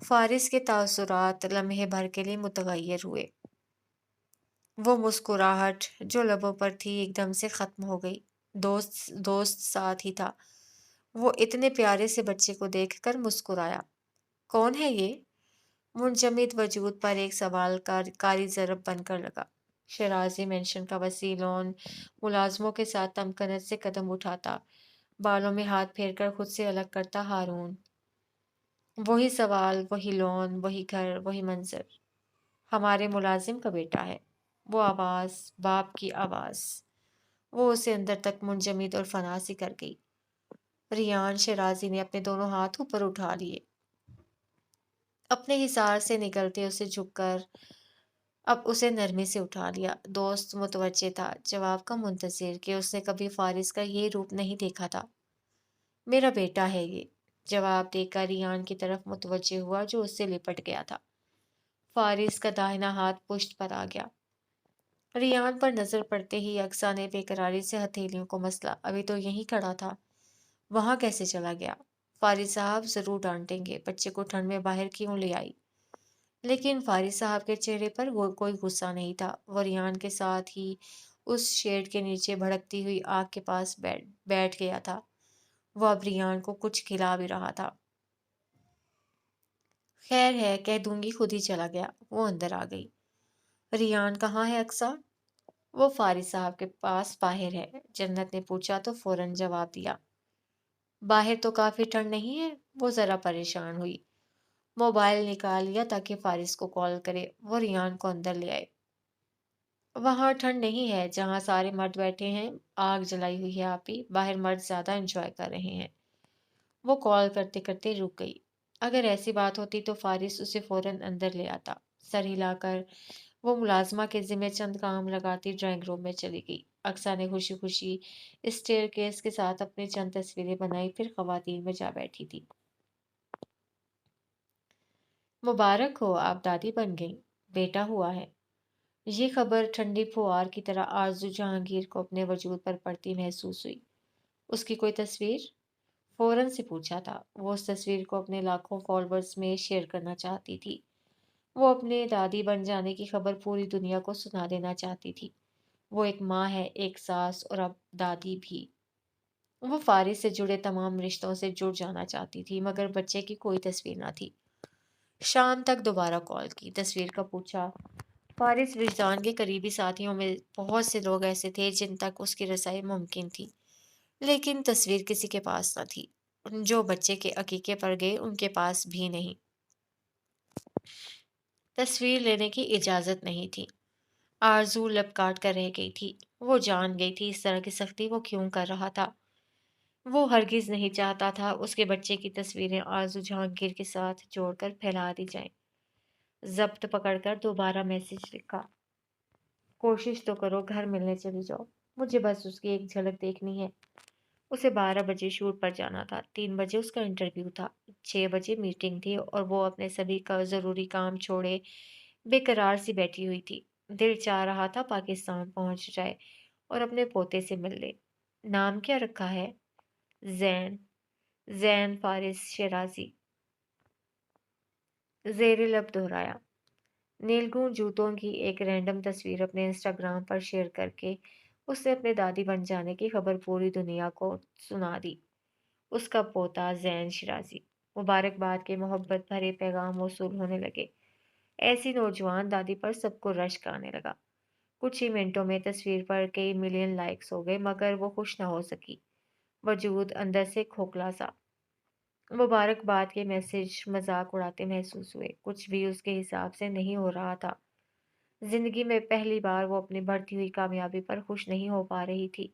فارس کے تاثرات لمحے بھر کے لیے متغیر ہوئے۔ وہ مسکراہٹ جو لبوں پر تھی ایک دم سے ختم ہو گئی۔ دوست ساتھ ہی تھا۔ وہ اتنے پیارے سے بچے کو دیکھ کر مسکرایا۔ کون ہے یہ؟ منجمد وجود پر ایک سوال کاری ضرب بن کر لگا۔ شیرازی مینشن کا وسیع لان ملازموں کے ساتھ تمکنت سے قدم اٹھاتا बालों में हाथ फेरकर खुद से अलग करता हारून। वही सवाल, वही लौन, वही घर, वही मंजर। हमारे मुलाजिम का बेटा है। वो आवाज़, बाप की आवाज़। वो उसे अंदर तक मुंजमद और फना सी कर गई। रियान शराजी ने अपने दोनों हाथ ऊपर उठा लिए, अपने हिसार से निकलते उसे झुककर अब उसे नरमी से उठा लिया। दोस्त मुतवज्जे था, जवाब का मुंतजिर कि उसने कभी फारिस का ये रूप नहीं देखा था। मेरा बेटा है ये, जवाब देकर रियान की तरफ मुतवज्जे हुआ जो उससे लिपट गया था। फारिस का दाहिना हाथ पुश्त पर आ गया। रियान पर नजर पड़ते ही अक्सा ने बेकरारी से हथेलियों को मसला। अभी तो यहीं खड़ा था, वहां कैसे चला गया? फारिस साहब जरूर डांटेंगे, बच्चे को ठंड में बाहर क्यों ले आई। लेकिन फारिस साहब के चेहरे पर वो कोई गुस्सा नहीं था। वो रियान के साथ ही उस शेड के नीचे भड़कती हुई आग के पास बैठ गया था। वो अब रियान को कुछ खिला भी रहा था। खैर है, कह दूंगी खुद ही चला गया। वो अंदर आ गई। रियान कहाँ है अक्सा? वो फारिस साहब के पास बाहर है, जन्नत ने पूछा तो फौरन जवाब दिया। बाहर तो काफी ठंड नहीं है? वो जरा परेशान हुई। मोबाइल निकाल लिया ताकि फारिस को कॉल करे। वो रियान को अंदर ले आए। वहां ठंड नहीं है, जहां सारे मर्द बैठे हैं। आग जलाई हुई है आप ही, बाहर मर्द ज्यादा एंजॉय कर रहे हैं। वो कॉल करते करते रुक गई। अगर ऐसी बात होती तो फारिस उसे फौरन अंदर ले आता। सर हिलाकर वो मुलाजमा के जिम्मे चंद काम लगाती ड्राइंग रूम में चली गई। अक्सा ने खुशी खुशी स्टेयर केस के साथ अपनी चंद तस्वीरें बनाई, फिर खवातीन में जा बैठी थी। मुबारक हो, आप दादी बन गई। बेटा हुआ है। ये खबर ठंडी फुहार की तरह आरजू जहांगीर को अपने वजूद पर पड़ती महसूस हुई। उसकी कोई तस्वीर? फौरन से पूछा था। वो उस तस्वीर को अपने लाखों फॉलोअर्स में शेयर करना चाहती थी। वो अपने दादी बन जाने की खबर पूरी दुनिया को सुना देना चाहती थी। वो एक माँ है, एक सास और अब दादी भी। वो फारिस से जुड़े तमाम रिश्तों से जुड़ जाना चाहती थी, मगर बच्चे की कोई तस्वीर ना थी। शाम तक दोबारा कॉल की, तस्वीर का पूछा। फारिस विजदान के करीबी साथियों में बहुत से लोग ऐसे थे जिन तक उसकी रसाई मुमकिन थी, लेकिन तस्वीर किसी के पास न थी। जो बच्चे के अकीके पर गए उनके पास भी नहीं। तस्वीर लेने की इजाजत नहीं थी। आरजू लब काट कर रह गई थी। वो जान गई थी इस तरह की सख्ती वो क्यों कर रहा था। वो हरगिज नहीं चाहता था उसके बच्चे की तस्वीरें आरजू जहांगीर के साथ जोड़कर फैला दी जाएं। जब्त पकड़कर दोबारा मैसेज लिखा। कोशिश तो करो, घर मिलने चली जाओ। मुझे बस उसकी एक झलक देखनी है। उसे 12 बजे शूट पर जाना था। 3 बजे उसका इंटरव्यू था। 6 बजे मीटिंग थी और वो अपने सभी का ज़रूरी काम छोड़े बेकरार सी बैठी हुई थी। दिल चाह रहा था पाकिस्तान पहुंच जाए और अपने पोते से मिल ले। नाम क्या रखा है? जैन। जैन फारिस शिराजी। जेर लब दोहराया। नीलगू जूतों की एक रैंडम तस्वीर अपने इंस्टाग्राम पर शेयर करके उसने अपने दादी बन जाने की खबर पूरी दुनिया को सुना दी। उसका पोता जैन शिराजी। मुबारकबाद के मोहब्बत भरे पैगाम मौसूल होने लगे। ऐसी नौजवान दादी पर सबको रश्क आने लगा। कुछ ही मिनटों में तस्वीर पर कई मिलियन लाइक्स हो गए, मगर वो खुश न हो सकी। वजूद अंदर से खोखला सा। मुबारकबाद के मैसेज मजाक उड़ाते महसूस हुए। कुछ भी उसके हिसाब से नहीं हो रहा था। जिंदगी में पहली बार वो अपनी बढ़ती हुई कामयाबी पर खुश नहीं हो पा रही थी।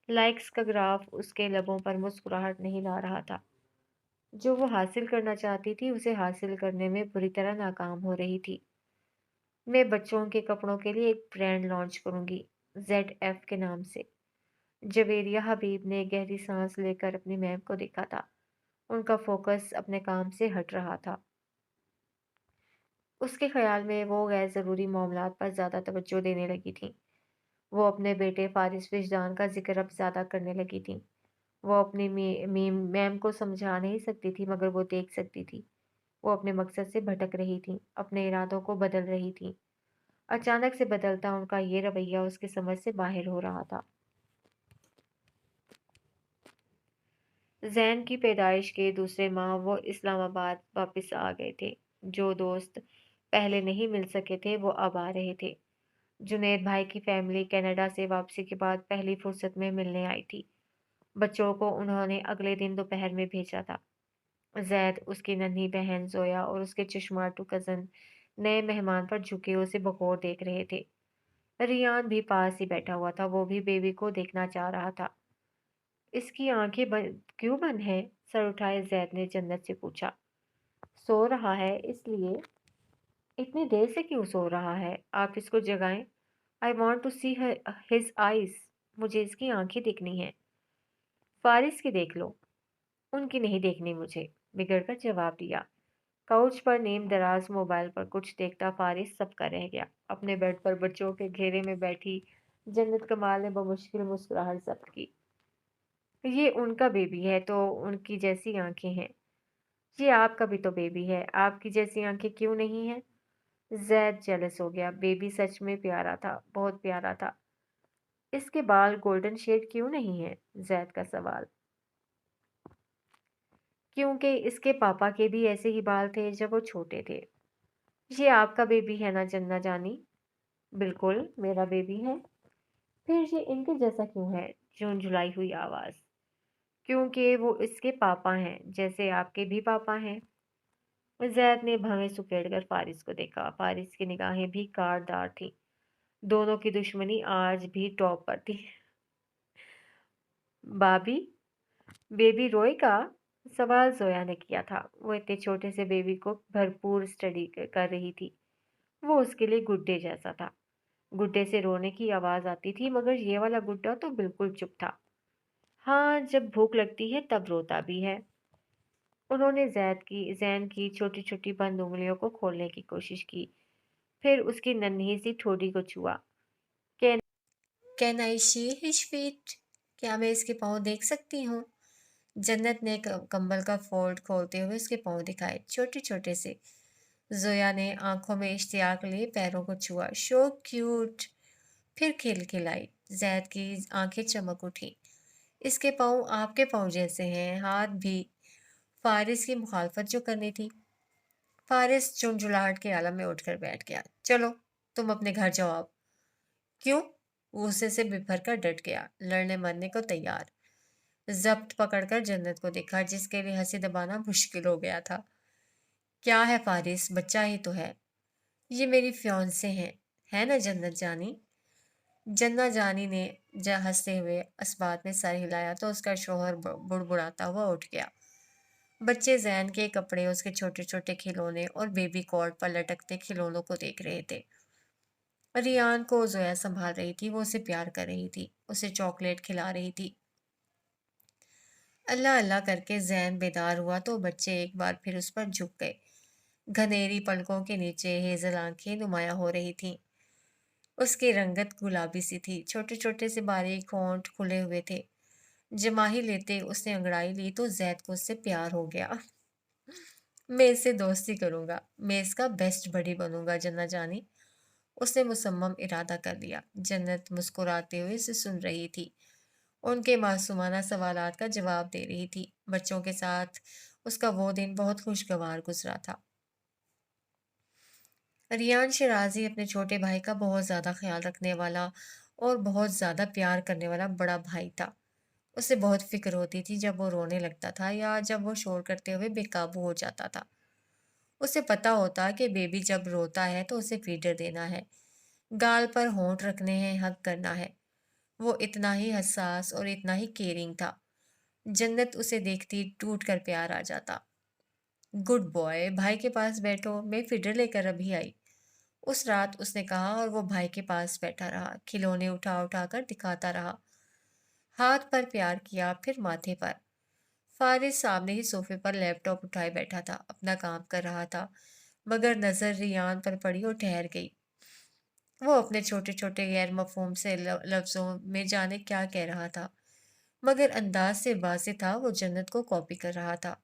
लाइक्स का ग्राफ उसके लबों पर मुस्कुराहट नहीं ला रहा था। जो वो हासिल करना चाहती थी उसे हासिल करने में बुरी तरह नाकाम हो रही थी। मैं बच्चों के कपड़ों के लिए एक ब्रांड लॉन्च करूंगी, ZF के नाम से। जवेरिया हबीब ने गहरी सांस लेकर अपनी मैम को देखा था। उनका फोकस अपने काम से हट रहा था। उसके ख्याल में वो गैर ज़रूरी मामलात पर ज़्यादा तवज्जो देने लगी थी। वो अपने बेटे फारिस विजदान का जिक्र अब ज़्यादा करने लगी थी। वो अपनी मैम को समझा नहीं सकती थी, मगर वो देख सकती थी। वो अपने मकसद से भटक रही थी, अपने इरादों को बदल रही थी। अचानक से बदलता उनका ये रवैया उसकी समझ से बाहर हो रहा था। जैन की पैदाइश के दूसरे माह वो इस्लामाबाद वापस आ गए थे। जो दोस्त पहले नहीं मिल सके थे वो अब आ रहे थे। जुनैद भाई की फैमिली कनाडा से वापसी के बाद पहली फुर्सत में मिलने आई थी। बच्चों को उन्होंने अगले दिन दोपहर में भेजा था। ज़ैद, उसकी नन्ही बहन ज़ोया और उसके चश्माटू कज़न नए मेहमान पर झुके उसे बकौर देख रहे थे। रियान भी पास ही बैठा हुआ था, वो भी बेबी को देखना चाह रहा था। इसकी आंखें क्यों बंद हैं? सर उठाए ज़ैद ने जन्नत से पूछा। सो रहा है इसलिए। इतनी देर से क्यों सो रहा है? आप इसको जगाएं। I want to see his eyes. मुझे इसकी आंखें देखनी है। फारिस की देख लो। उनकी नहीं देखनी मुझे, बिगड़ कर जवाब दिया। काउच पर नीम दराज मोबाइल पर कुछ देखता फारिस सबका रह गया। अपने बेड पर बच्चों के घेरे में बैठी जन्नत कमाल ने बमुश्किल मुस्कुराहट जब्त की। ये उनका बेबी है तो उनकी जैसी आंखें हैं। ये आपका भी तो बेबी है, आपकी जैसी आंखें क्यों नहीं है? जैद जेलस हो गया। बेबी सच में प्यारा था, बहुत प्यारा था। इसके बाल गोल्डन शेड क्यों नहीं है? जैद का सवाल। क्योंकि इसके पापा के भी ऐसे ही बाल थे जब वो छोटे थे। ये आपका बेबी है ना जन्ना जानी? बिल्कुल मेरा बेबी है। फिर ये इनके जैसा क्यों है? झुंझुलाई हुई आवाज। क्योंकि वो इसके पापा हैं, जैसे आपके भी पापा हैं। जैद ने भवें सुकेड़कर फारिस को देखा। फारिस की निगाहें भी काटदार थीं। दोनों की दुश्मनी आज भी टॉप पर थी। बाबी, बेबी रोएगा? सवाल जोया ने किया था। वो इतने छोटे से बेबी को भरपूर स्टडी कर रही थी। वो उसके लिए गुड्डे जैसा था। गुड्डे से रोने की आवाज आती थी, मगर ये वाला गुड्डा तो बिल्कुल चुप था। हाँ, जब भूख लगती है तब रोता भी है। उन्होंने जैन की छोटी छोटी बंद उंगलियों को खोलने की कोशिश की, फिर उसकी नन्ही सी ठोड़ी को छुआ। Can can I see his feet? क्या मैं इसके पाँव देख सकती हूँ? जन्नत ने कंबल का फोल्ड खोलते हुए उसके पाँव दिखाए, छोटे छोटे से। जोया ने आंखों में इश्तियाक लिए पैरों को छुआ। Show cute. फिर खिलखिलाई। जैद की आंखें चमक उठी। इसके पाँव आपके पाँव जैसे हैं, हाथ भी। फारिस की मुखालफत जो करनी थी। फारिस झुंझुलाहट के आलम में उठकर बैठ गया। चलो, तुम अपने घर जाओ अब। क्यों? वो गुस्से से बिभर कर डट गया, लड़ने मरने को तैयार। जब्त पकड़कर जन्नत को देखा, जिसके लिए हंसी दबाना मुश्किल हो गया था। क्या है फारिस, बच्चा ही तो है। ये मेरी फियांसे है ना जन्नत जानी? जन्ना जानी ने हंसते हुए इस बात में सर हिलाया तो उसका शोहर बुड़बुड़ाता हुआ उठ गया। बच्चे जैन के कपड़े, उसके छोटे छोटे खिलौने और बेबी कॉर्ड पर लटकते खिलौनों को देख रहे थे। रियान को जोया संभाल रही थी, वो उसे प्यार कर रही थी, उसे चॉकलेट खिला रही थी। अल्लाह अल्लाह करके जैन बेदार हुआ तो बच्चे एक बार फिर उस पर झुक गए। घनेरी पलकों के नीचे हेजल आंखें नुमाया हो रही थीं। उसकी रंगत गुलाबी सी थी, छोटे छोटे से बारीक होंठ खुले हुए थे। जमाही लेते उसने अंगड़ाई ली तो जैद को उससे प्यार हो गया। मैं इससे दोस्ती करूंगा, मैं इसका बेस्ट बडी बनूंगा जन्ना जानी। उसने मुसम्मम इरादा कर लिया। जन्नत मुस्कुराते हुए उसे सुन रही थी, उनके मासूमाना सवालात का जवाब दे रही थी। बच्चों के साथ उसका वो दिन बहुत खुशगवार गुजरा था। रियान शिराजी अपने छोटे भाई का बहुत ज़्यादा ख्याल रखने वाला और बहुत ज़्यादा प्यार करने वाला बड़ा भाई था। उसे बहुत फिक्र होती थी जब वो रोने लगता था या जब वो शोर करते हुए बेकाबू हो जाता था। उसे पता होता कि बेबी जब रोता है तो उसे फीडर देना है, गाल पर होंठ रखने हैं, हग करना है। वो इतना ही हसास और इतना ही केयरिंग था। जन्नत उसे देखती टूट कर प्यार आ जाता। गुड बॉय, भाई के पास बैठो, मैं फीडर लेकर अभी आई। उस रात उसने कहा और वो भाई के पास बैठा रहा, खिलौने उठा उठा कर दिखाता रहा। हाथ पर प्यार किया, फिर माथे पर। फारिस सामने ही सोफे पर लैपटॉप उठाए बैठा था, अपना काम कर रहा था, मगर नजर रियान पर पड़ी और ठहर गई। वो अपने छोटे छोटे गैर मफहूम से लफ्जों में जाने क्या कह रहा था, मगर अंदाज से वाज़ेह था वो जन्नत को कॉपी कर रहा था।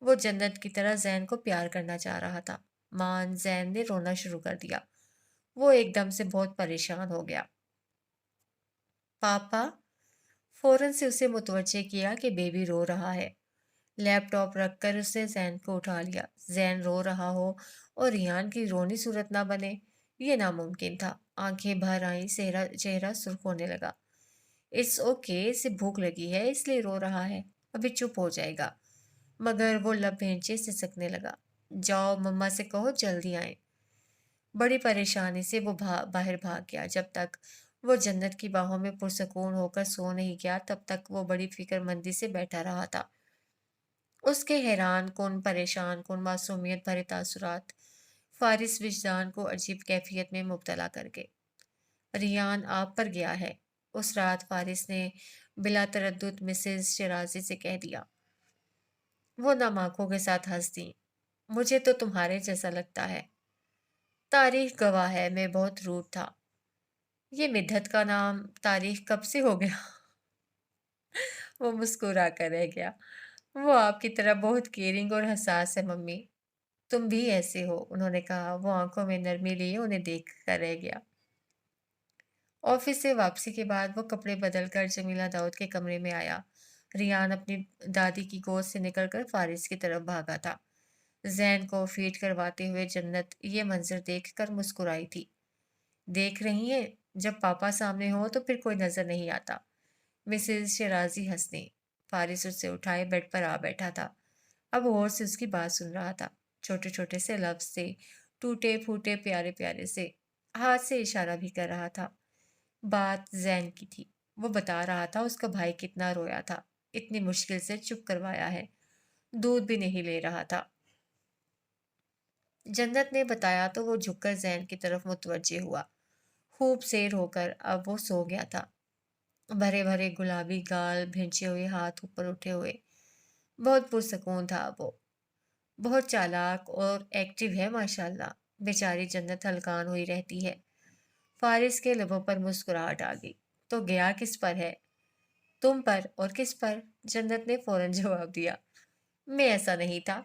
वो जन्नत की तरह जैन को प्यार करना चाह रहा था। मान जैन ने रोना शुरू कर दिया। वो एकदम से बहुत परेशान हो गया। पापा, फौरन से उसे मुतवज्जे किया कि बेबी रो रहा है। लैपटॉप रखकर उसने जैन को उठा लिया। जैन रो रहा हो और रियान की रोनी सूरत ना बने, ये नामुमकिन था। आंखें भर आईं, चेहरा चेहरा सुर्ख होने लगा। इट्स ओके, इसे भूख लगी है इसलिए रो रहा है, अभी चुप हो जाएगा। मगर वो लब भैंचे सिसकने लगा। जाओ मम्मा से कहो जल्दी आए। बड़ी परेशानी से वो बाहर भाग गया। जब तक वो जन्नत की बाहों में पुरसकून होकर सो नहीं गया, तब तक वो बड़ी फिक्रमंदी से बैठा रहा था। उसके हैरान कुन, परेशान कुन, मासूमियत भरे तासुरात फारिस विजदान को अजीब कैफियत में मुब्तला करके। रियान आप पर गया है। उस रात फारिस ने बिला तरद्दुद मिसेज शिराजी से कह दिया। वो नम आंखों के साथ हंस दी। मुझे तो तुम्हारे जैसा लगता है। तारीख गवाह है मैं बहुत रूड था। ये मिद्दत का नाम तारीख कब से हो गया? वो मुस्कुरा कर रह गया। वो आपकी तरह बहुत केयरिंग और हसास है मम्मी। तुम भी ऐसे हो, उन्होंने कहा। वो आंखों में नरमी लिए उन्हें देख कर रह गया। ऑफिस से वापसी के बाद वो कपड़े बदलकर जमीला दाऊद के कमरे में आया। रियान अपनी दादी की गोद से निकलकर फारिस की तरफ भागा था। जैन को फीड करवाते हुए जन्नत ये मंजर देखकर मुस्कुराई थी। देख रही हैं, जब पापा सामने हो तो फिर कोई नजर नहीं आता। मिसेज शिराजी हंसने। फारिस उससे उठाए बेड पर आ बैठा था। अब गौर से उसकी बात सुन रहा था। छोटे छोटे से लफ्ज थे, टूटे फूटे प्यारे प्यारे से। हाथ से इशारा भी कर रहा था। बात जैन की थी। वो बता रहा था उसका भाई कितना रोया था, इतनी मुश्किल से चुप करवाया है, दूध भी नहीं ले रहा था। जन्नत ने बताया तो वो झुककर जैन की तरफ मुतवज्जे हुआ। खूब सेर होकर अब वो सो गया था। भरे भरे गुलाबी गाल, भिंचे हुए हाथ ऊपर उठे हुए। बहुत पुरसकून था वो। बहुत चालाक और एक्टिव है माशाल्लाह। बेचारी जन्नत हलकान हुई रहती है। फारिस के लबों पर मुस्कुराहट आ गई। तो गया किस पर है? तुम पर। और किस पर? जन्नत ने फौरन जवाब दिया। मैं ऐसा नहीं था।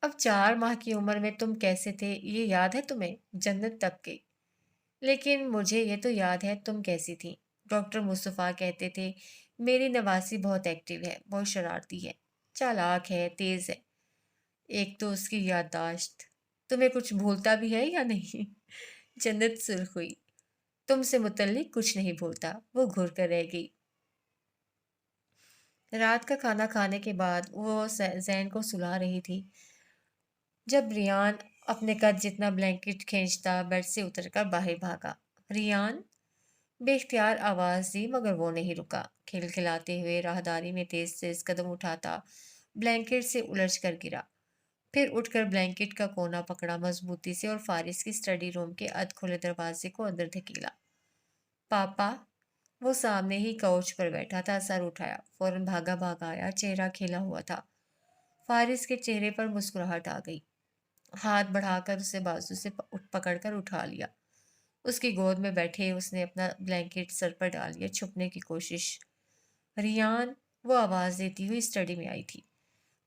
अब 4 माह की उम्र में तुम कैसे थे ये याद है तुम्हें? जन्नत तब गई। लेकिन मुझे ये तो याद है तुम कैसी थी। डॉक्टर मुस्तफ़ा कहते थे मेरी नवासी बहुत एक्टिव है, बहुत शरारती है, चालाक है, तेज है। एक तो उसकी याददाश्त। तुम्हें कुछ भूलता भी है या नहीं? जन्नत सुर्ख हुई। तुमसे मुतल्लिक कुछ नहीं भूलता। वो घूर कर रह गई। रात का खाना खाने के बाद वो जैन को सुला रही थी जब रियान अपने कद जितना ब्लैंकेट खींचता बेड से उतरकर बाहर भागा। रियान! बेख्तियार आवाज दी मगर वो नहीं रुका। खिलखिलाते हुए राहदारी में तेज तेज कदम उठाता ब्लैंकेट से उलझ कर गिरा। फिर उठकर ब्लैंकेट का कोना पकड़ा मजबूती से और फारिस की स्टडी रूम के अध खुले दरवाजे को अंदर धकेला। पापा! वो सामने ही काउच पर बैठा था। सर उठाया, फौरन भागा भागा आया। चेहरा खिला हुआ था। फारिस के चेहरे पर मुस्कुराहट आ गई। हाथ बढ़ाकर उसे बाजू से पकड़कर उठा लिया। उसकी गोद में बैठे उसने अपना ब्लैंकेट सर पर डाल लिया। छुपने की कोशिश। रियान! वो आवाज देती हुई स्टडी में आई थी।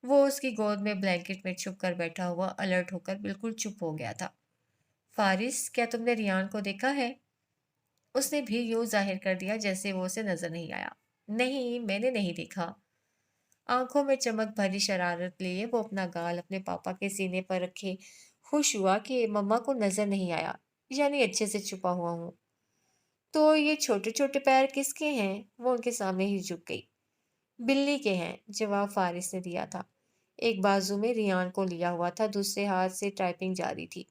वो उसकी गोद में ब्लैंकेट में छुप कर बैठा हुआ अलर्ट होकर बिल्कुल चुप हो गया था। फारिस, क्या तुमने रियान को देखा है? उसने भी यूं जाहिर कर दिया जैसे वो उसे नजर नहीं आया। नहीं, मैंने नहीं देखा। आंखों में चमक भरी शरारत लिए वो अपना गाल अपने पापा के सीने पर रखे खुश हुआ कि मम्मा को नजर नहीं आया, यानी अच्छे से छुपा हुआ हूँ। तो ये छोटे छोटे पैर किसके हैं? वो उनके सामने ही झुक गई। बिल्ली के हैं, जवाब फारिस ने दिया था। एक बाजू में रियान को लिया हुआ था, दूसरे हाथ से टाइपिंग जारी थी।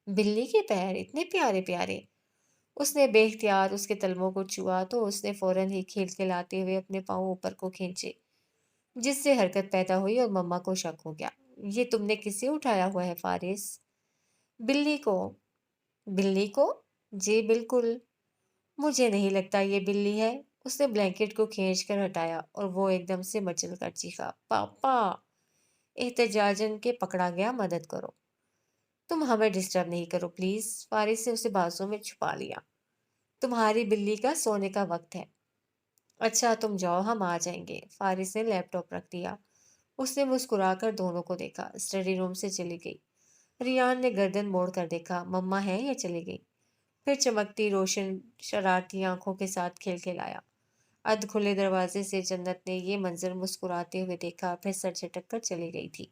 बिल्ली के पैर इतने प्यारे प्यारे। उसने बेख्तियार उसके तलवों को छुआ तो उसने फौरन ही खिलखिलाते हुए अपने पाँव ऊपर को खींचे, जिससे हरकत पैदा हुई और मम्मा को शक हो गया। ये तुमने किसे उठाया हुआ है फारिस? बिल्ली को। बिल्ली को? जी बिल्कुल। मुझे नहीं लगता ये बिल्ली है। उसने ब्लैंकेट को खींच कर हटाया और वो एकदम से मचल कर चीखा, पापा! एहतजाजन के पकड़ा गया, मदद करो। तुम हमें डिस्टर्ब नहीं करो प्लीज। फारिस ने उसे बाजू में छुपा लिया। तुम्हारी बिल्ली का सोने का वक्त है। अच्छा तुम जाओ, हम आ जाएंगे। फारिस ने लैपटॉप रख दिया। उसने मुस्कुराकर दोनों को देखा। स्टडी रूम से चली गई। रियान ने गर्दन मोड़ कर देखा, मम्मा है या चली गई? फिर चमकती रोशन शरारती आंखों के साथ खिलखिलाया। अध खुले दरवाजे से जन्नत ने ये मंजर मुस्कुराते हुए देखा, फिर सर झटक कर चली गई थी।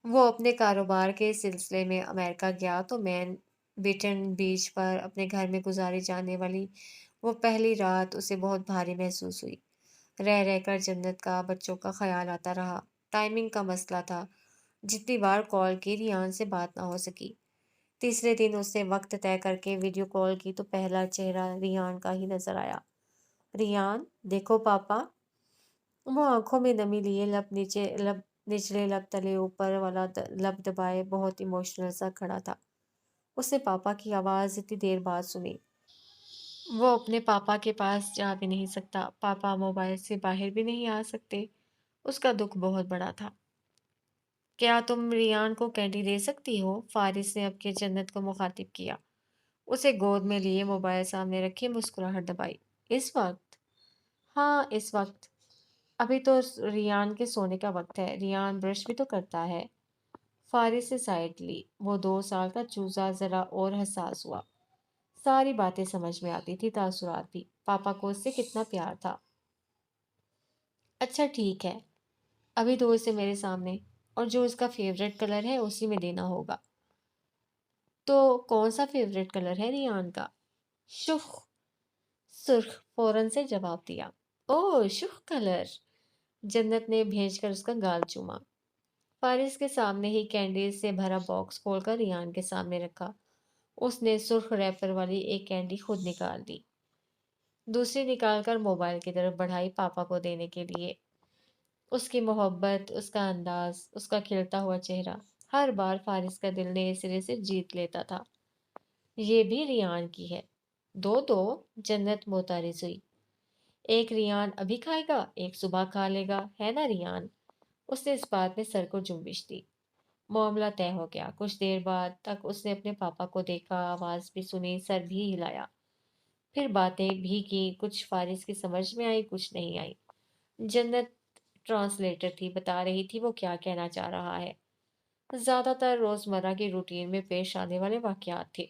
वो अपने कारोबार के सिलसिले में अमेरिका गया तो मैं بیٹن بیچ پر اپنے گھر میں گزاری جانے والی وہ پہلی رات اسے بہت بھاری محسوس ہوئی۔ رہ رہ کر جنت کا بچوں کا خیال آتا رہا۔ ٹائمنگ کا مسئلہ تھا، جتنی بار کال کی ریان سے بات نہ ہو سکی۔ تیسرے دن اس نے وقت طے کر کے ویڈیو کال کی تو پہلا چہرہ ریان کا ہی نظر آیا۔ ریان، دیکھو پاپا۔ وہ آنکھوں میں نمی لیے لب نچلے لب تلے اوپر والا لب دبائے بہت ایموشنل سا کھڑا تھا۔ اس نے پاپا کی آواز اتنی دیر بعد سنی۔ وہ اپنے پاپا کے پاس جا بھی نہیں سکتا، پاپا موبائل سے باہر بھی نہیں آ سکتے۔ اس کا دکھ بہت بڑا تھا۔ کیا تم ریان کو کینڈی دے سکتی ہو؟ فارس نے اب کے جنت کو مخاطب کیا۔ اسے گود میں لیے موبائل سامنے رکھے مسکراہٹ دبائی۔ اس وقت؟ ہاں اس وقت۔ ابھی تو ریان کے سونے کا وقت ہے، ریان برش بھی تو کرتا ہے۔ فارس سے سائڈ لی۔ وہ 2 سال کا چوزا ذرا اور حساس ہوا۔ ساری باتیں سمجھ میں آتی تھی، تاثرات بھی۔ پاپا کو اس سے کتنا پیار تھا۔ اچھا ٹھیک ہے، ابھی تو اسے میرے سامنے، اور جو اس کا فیوریٹ کلر ہے اسی میں دینا ہوگا۔ تو کون سا فیوریٹ کلر ہے ریان کا؟ شخ سرخ، فوراً سے جواب دیا۔ اوہ شخ کلر! جنت نے بھیج کر اس کا گال چوما۔ فارس کے سامنے ہی کینڈیز سے بھرا باکس کھول کر ریان کے سامنے رکھا۔ اس نے سرخ ریپر والی ایک کینڈی خود نکال دی، دوسری نکال کر موبائل کی طرف بڑھائی پاپا کو دینے کے لیے۔ اس کی محبت، اس کا انداز، اس کا کھلتا ہوا چہرہ، ہر بار فارس کا دل نئے سرے سے جیت لیتا تھا۔ یہ بھی ریان کی ہے۔ دو دو، جنت معترض ہوئی۔ ایک ریان ابھی کھائے گا، ایک صبح کھا لے گا، ہے نا ریان؟ اس نے اس بات میں سر کو جنبش دی۔ معاملہ طے ہو گیا۔ کچھ دیر بعد تک اس نے اپنے پاپا کو دیکھا، آواز بھی سنی، سر بھی ہلایا، پھر باتیں بھی کی۔ کچھ فارس کی سمجھ میں آئی، کچھ نہیں آئی۔ جنت ٹرانسلیٹر تھی، بتا رہی تھی وہ کیا کہنا چاہ رہا ہے۔ زیادہ تر روزمرہ کی روٹین میں پیش آنے والے واقعات تھے۔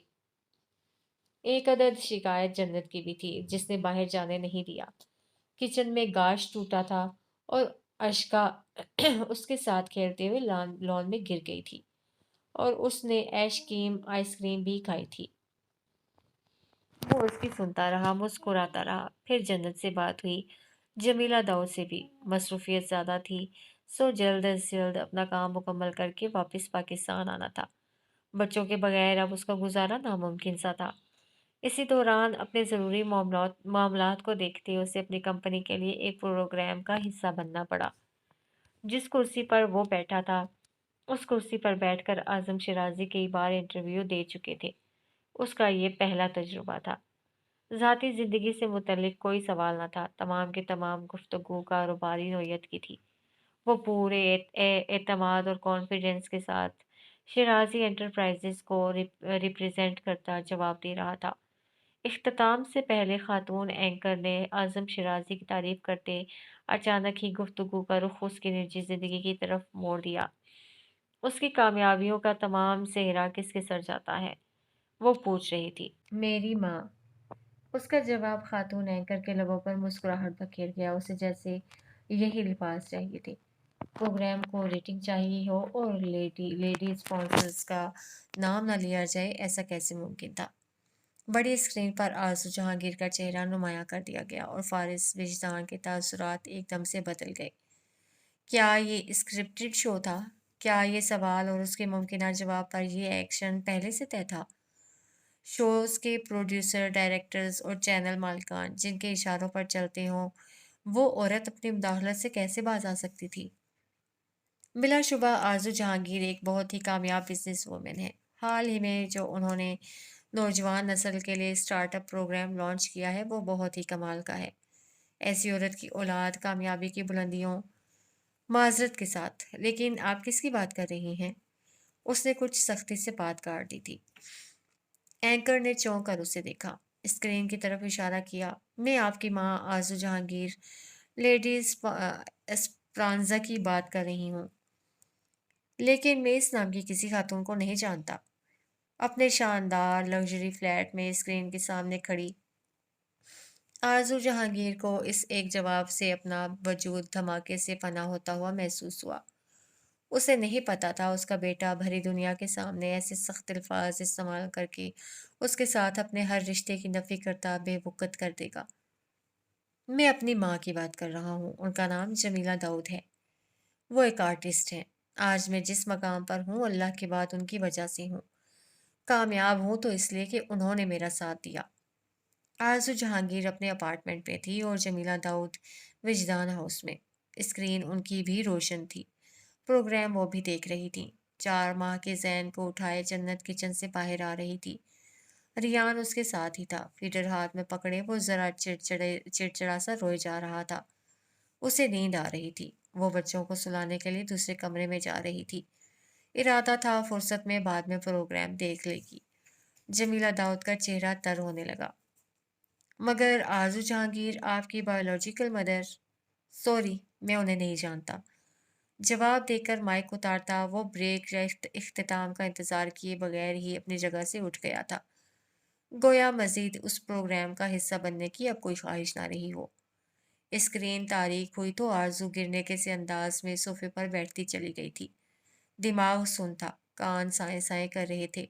ایک عدد شکایت جنت کی بھی تھی، جس نے باہر جانے نہیں دیا۔ کچن میں گاش ٹوٹا تھا اور اشکا اس کے ساتھ کھیلتے ہوئے لان میں گر گئی تھی، اور اس نے آئس کریم بھی کھائی تھی۔ وہ اس کی سنتا رہا، مسکراتا رہا۔ پھر جنت سے بات ہوئی، جمیلہ داؤد سے بھی۔ مصروفیت زیادہ تھی، سو جلد از جلد اپنا کام مکمل کر کے واپس پاکستان آنا تھا۔ بچوں کے بغیر اب اس کا گزارا ناممکن سا تھا۔ اسی دوران اپنے ضروری معاملات کو دیکھتے اسے اپنی کمپنی کے لیے ایک پروگرام کا حصہ بننا پڑا۔ جس کرسی پر وہ بیٹھا تھا، اس کرسی پر بیٹھ کر اعظم شیرازی کئی بار انٹرویو دے چکے تھے۔ اس کا یہ پہلا تجربہ تھا۔ ذاتی زندگی سے متعلق کوئی سوال نہ تھا، تمام کی تمام گفتگو کاروباری نوعیت کی تھی۔ وہ پورے اعتماد اور کانفیڈنس کے ساتھ شیرازی انٹرپرائزز کو ریپرزینٹ کرتا جواب دے رہا تھا۔ اختتام سے پہلے خاتون اینکر نے اعظم شیرازی کی تعریف کرتے اچانک ہی گفتگو کا رخ اس کی نجی زندگی کی طرف موڑ دیا۔ اس کی کامیابیوں کا تمام سہرا کس کے سر جاتا ہے؟ وہ پوچھ رہی تھی۔ میری ماں۔ اس کا جواب خاتون اینکر کے لبوں پر مسکراہٹ بکھیر گیا، اسے جیسے یہی الفاظ چاہیے تھے۔ پروگرام کو ریٹنگ چاہیے ہو اور لیڈی اسپانسرز کا نام نہ لیا جائے، ایسا کیسے ممکن تھا؟ بڑی اسکرین پر آرزو جہانگیر کا چہرہ نمایاں کر دیا گیا اور فارس وجدان کے تاثرات ایک دم سے بدل گئے۔ کیا یہ اسکرپٹڈ شو تھا؟ کیا یہ سوال اور اس کے ممکنہ جواب پر یہ ایکشن پہلے سے طے تھا؟ شوز کے پروڈیوسر، ڈائریکٹرز اور چینل مالکان جن کے اشاروں پر چلتے ہوں، وہ عورت اپنی مداخلت سے کیسے باز آ سکتی تھی؟ بلا شبہ آرزو جہانگیر ایک بہت ہی کامیاب بزنس وومن ہے۔ حال ہی میں جو انہوں نے نوجوان نسل کے لیے اسٹارٹ اپ پروگرام لانچ کیا ہے وہ بہت ہی کمال کا ہے۔ ایسی عورت کی اولاد کامیابی کی بلندیوں۔ معذرت کے ساتھ، لیکن آپ کس کی بات کر رہی ہیں؟ اس نے کچھ سختی سے بات کاٹ دی تھی۔ اینکر نے چونک کر اسے دیکھا، اسکرین کی طرف اشارہ کیا۔ میں آپ کی ماں آرزو جہانگیر، لیڈی اسپرانزا کی بات کر رہی ہوں۔ لیکن میں اس نام کی کسی خاتون کو نہیں جانتا۔ اپنے شاندار لگژری فلیٹ میں اسکرین کے سامنے کھڑی آرزو جہانگیر کو اس ایک جواب سے اپنا وجود دھماکے سے فنا ہوتا ہوا محسوس ہوا۔ उसे नहीं पता था उसका बेटा भरी दुनिया के सामने ऐसे सख्त अल्फाज इस्तेमाल करके उसके साथ अपने हर रिश्ते की नफी करता बेवकूफ़ कर देगा। मैं अपनी माँ की बात कर रहा हूँ, उनका नाम जमीला दाऊद है। वो एक आर्टिस्ट हैं। आज मैं जिस मकाम पर हूँ अल्लाह की बात उनकी वजह से हूँ। कामयाब हूँ तो इसलिए कि उन्होंने मेरा साथ दिया। आरज़ू जहांगीर अपने अपार्टमेंट में थी और जमीला दाऊद विजदान हाउस में। स्क्रीन उनकी भी रोशन थी। प्रोग्राम वो भी देख रही थी। 4 माह के ज़ैन को उठाए जन्नत किचन से बाहर आ रही थी। रियान उसके साथ ही था। फीडर हाथ में पकड़े वो ज़रा चिड़चिड़ा सा रोए जा रहा था। उसे नींद आ रही थी। वो बच्चों को सुलाने के लिए दूसरे कमरे में जा रही थी। इरादा था फुर्सत में बाद में प्रोग्राम देख लेगी। जमीला दाऊद का चेहरा तर होने लगा। मगर आरज़ू जहांगीर आपकी बायोलॉजिकल मदर। सॉरी, मैं उन्हें नहीं जानता। जवाब देकर माइक उतारता वो ब्रेक या इख्तिताम का इंतज़ार किए बगैर ही अपनी जगह से उठ गया था। गोया मज़ीद उस प्रोग्राम का हिस्सा बनने की अब कोई ख्वाहिश ना रही हो। स्क्रीन तारीख हुई तो आरज़ू गिरने के से अंदाज में सोफे पर बैठती चली गई थी। दिमाग सुन था, कान साए-साए कर रहे थे।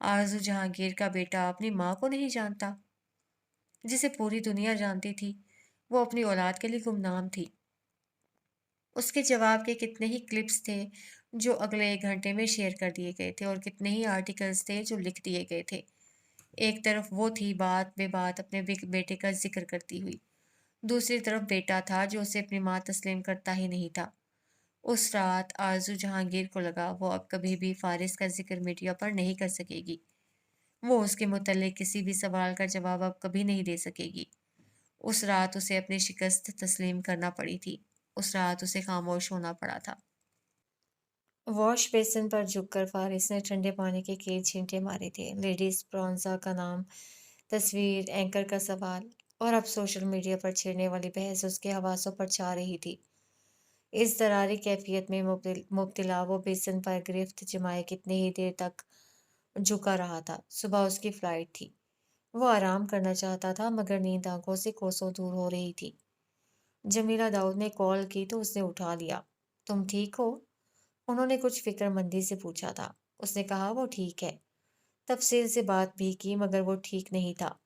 आरज़ू जहांगीर का बेटा अपनी माँ को नहीं जानता, जिसे पूरी दुनिया जानती थी। वो अपनी औलाद के लिए गुमनाम थी। उसके जवाब के कितने ही क्लिप्स थे जो अगले 1 घंटे में शेयर कर दिए गए थे और कितने ही आर्टिकल्स थे जो लिख दिए गए थे। एक तरफ वो थी बात बेबात अपने बेटे का जिक्र करती हुई। दूसरी तरफ बेटा था जो उसे अपनी माँ तस्लीम करता ही नहीं था। उस रात आरज़ू जहांगीर को लगा वो अब कभी भी फारिस का जिक्र मीडिया पर नहीं कर सकेगी। वो उसके मुतल्लिक किसी भी सवाल का जवाब अब कभी नहीं दे सकेगी। उस रात उसे अपनी शिकस्त तस्लीम करना पड़ी थी। उस रात उसे खामोश होना पड़ा था। वॉश बेसिन पर झुककर फारिस ने ठंडे पानी के कई छींटे मारे थे। लेडीज ब्रॉन्जा का नाम, तस्वीर, एंकर का सवाल और अब सोशल मीडिया पर छिड़ने वाली बहस उसके हवासों पर छा रही थी। इस दरारी कैफियत में मुब्तला वो बेसिन पर गिरफ्त जमाए कितनी ही देर तक झुका रहा था। सुबह उसकी फ्लाइट थी। वो आराम करना चाहता था मगर नींद आंखों से कोसों दूर हो रही थी। जमीला दाऊद ने कॉल की तो उसने उठा लिया। तुम ठीक हो? उन्होंने कुछ फिक्रमंदी से पूछा था। उसने कहा वो ठीक है। तफसील से बात भी की मगर वो ठीक नहीं था।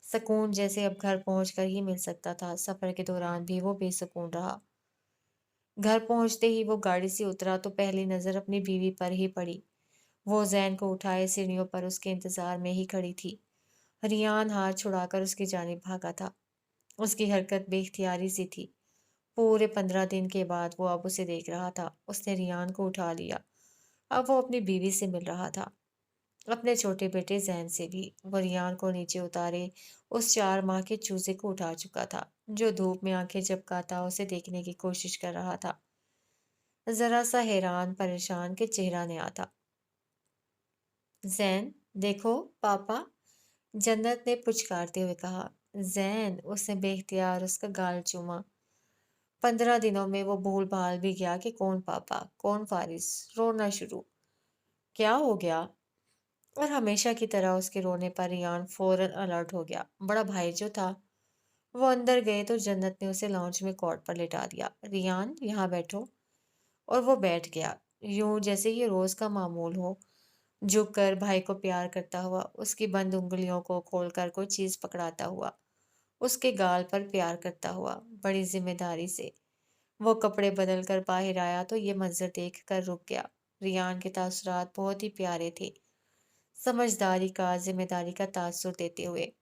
सुकून जैसे अब घर पहुंचकर ही मिल सकता था। सफर के दौरान भी वो बेसुकून रहा। घर पहुंचते ही वो गाड़ी से उतरा तो पहली नजर अपनी बीवी पर ही पड़ी। वो जैन को उठाए सीढ़ियों पर उसके इंतजार में ही खड़ी थी। रियान हाथ छुड़ाकर उसकी जानिब भागा था। उसकी हरकत बेख्तियारी सी थी। पूरे 15 दिन के बाद वो अब उसे देख रहा था। उसने रियान को उठा लिया। अब वो अपनी बीवी से मिल रहा था, अपने छोटे बेटे जैन से भी। वो रियान को नीचे उतारे उस 4 माह के चूजे को उठा चुका था, जो धूप में आंखें झपकाता उसे देखने की कोशिश कर रहा था। जरा सा हैरान परेशान के चेहरा ने आता। जैन, देखो पापा, जन्नत ने पुचकारते हुए कहा। जैन, उसने बेख्तियार उसका गाल चूमा। 15 दिनों में वो भूल भाल भी गया कि कौन पापा कौन फारिस। रोना शुरू। क्या हो गया? और हमेशा की तरह उसके रोने पर रियान फौरन अलर्ट हो गया। बड़ा भाई जो था। वो अंदर गए तो जन्नत ने उसे लाउंज में कॉट पर लिटा दिया। रियान, यहाँ बैठो। और वो बैठ गया, यूं जैसे ये रोज का मामूल हो। झुक कर भाई को प्यार करता हुआ, उसकी बंद उंगलियों को खोलकर कोई चीज पकड़ाता हुआ, उसके गाल पर प्यार करता हुआ, बड़ी जिम्मेदारी से। वो कपड़े बदल कर बाहर आया तो ये मंजर देख कर रुक गया। रियान के तासुरात बहुत ही प्यारे थे, समझदारी का, जिम्मेदारी का तासुर देते हुए।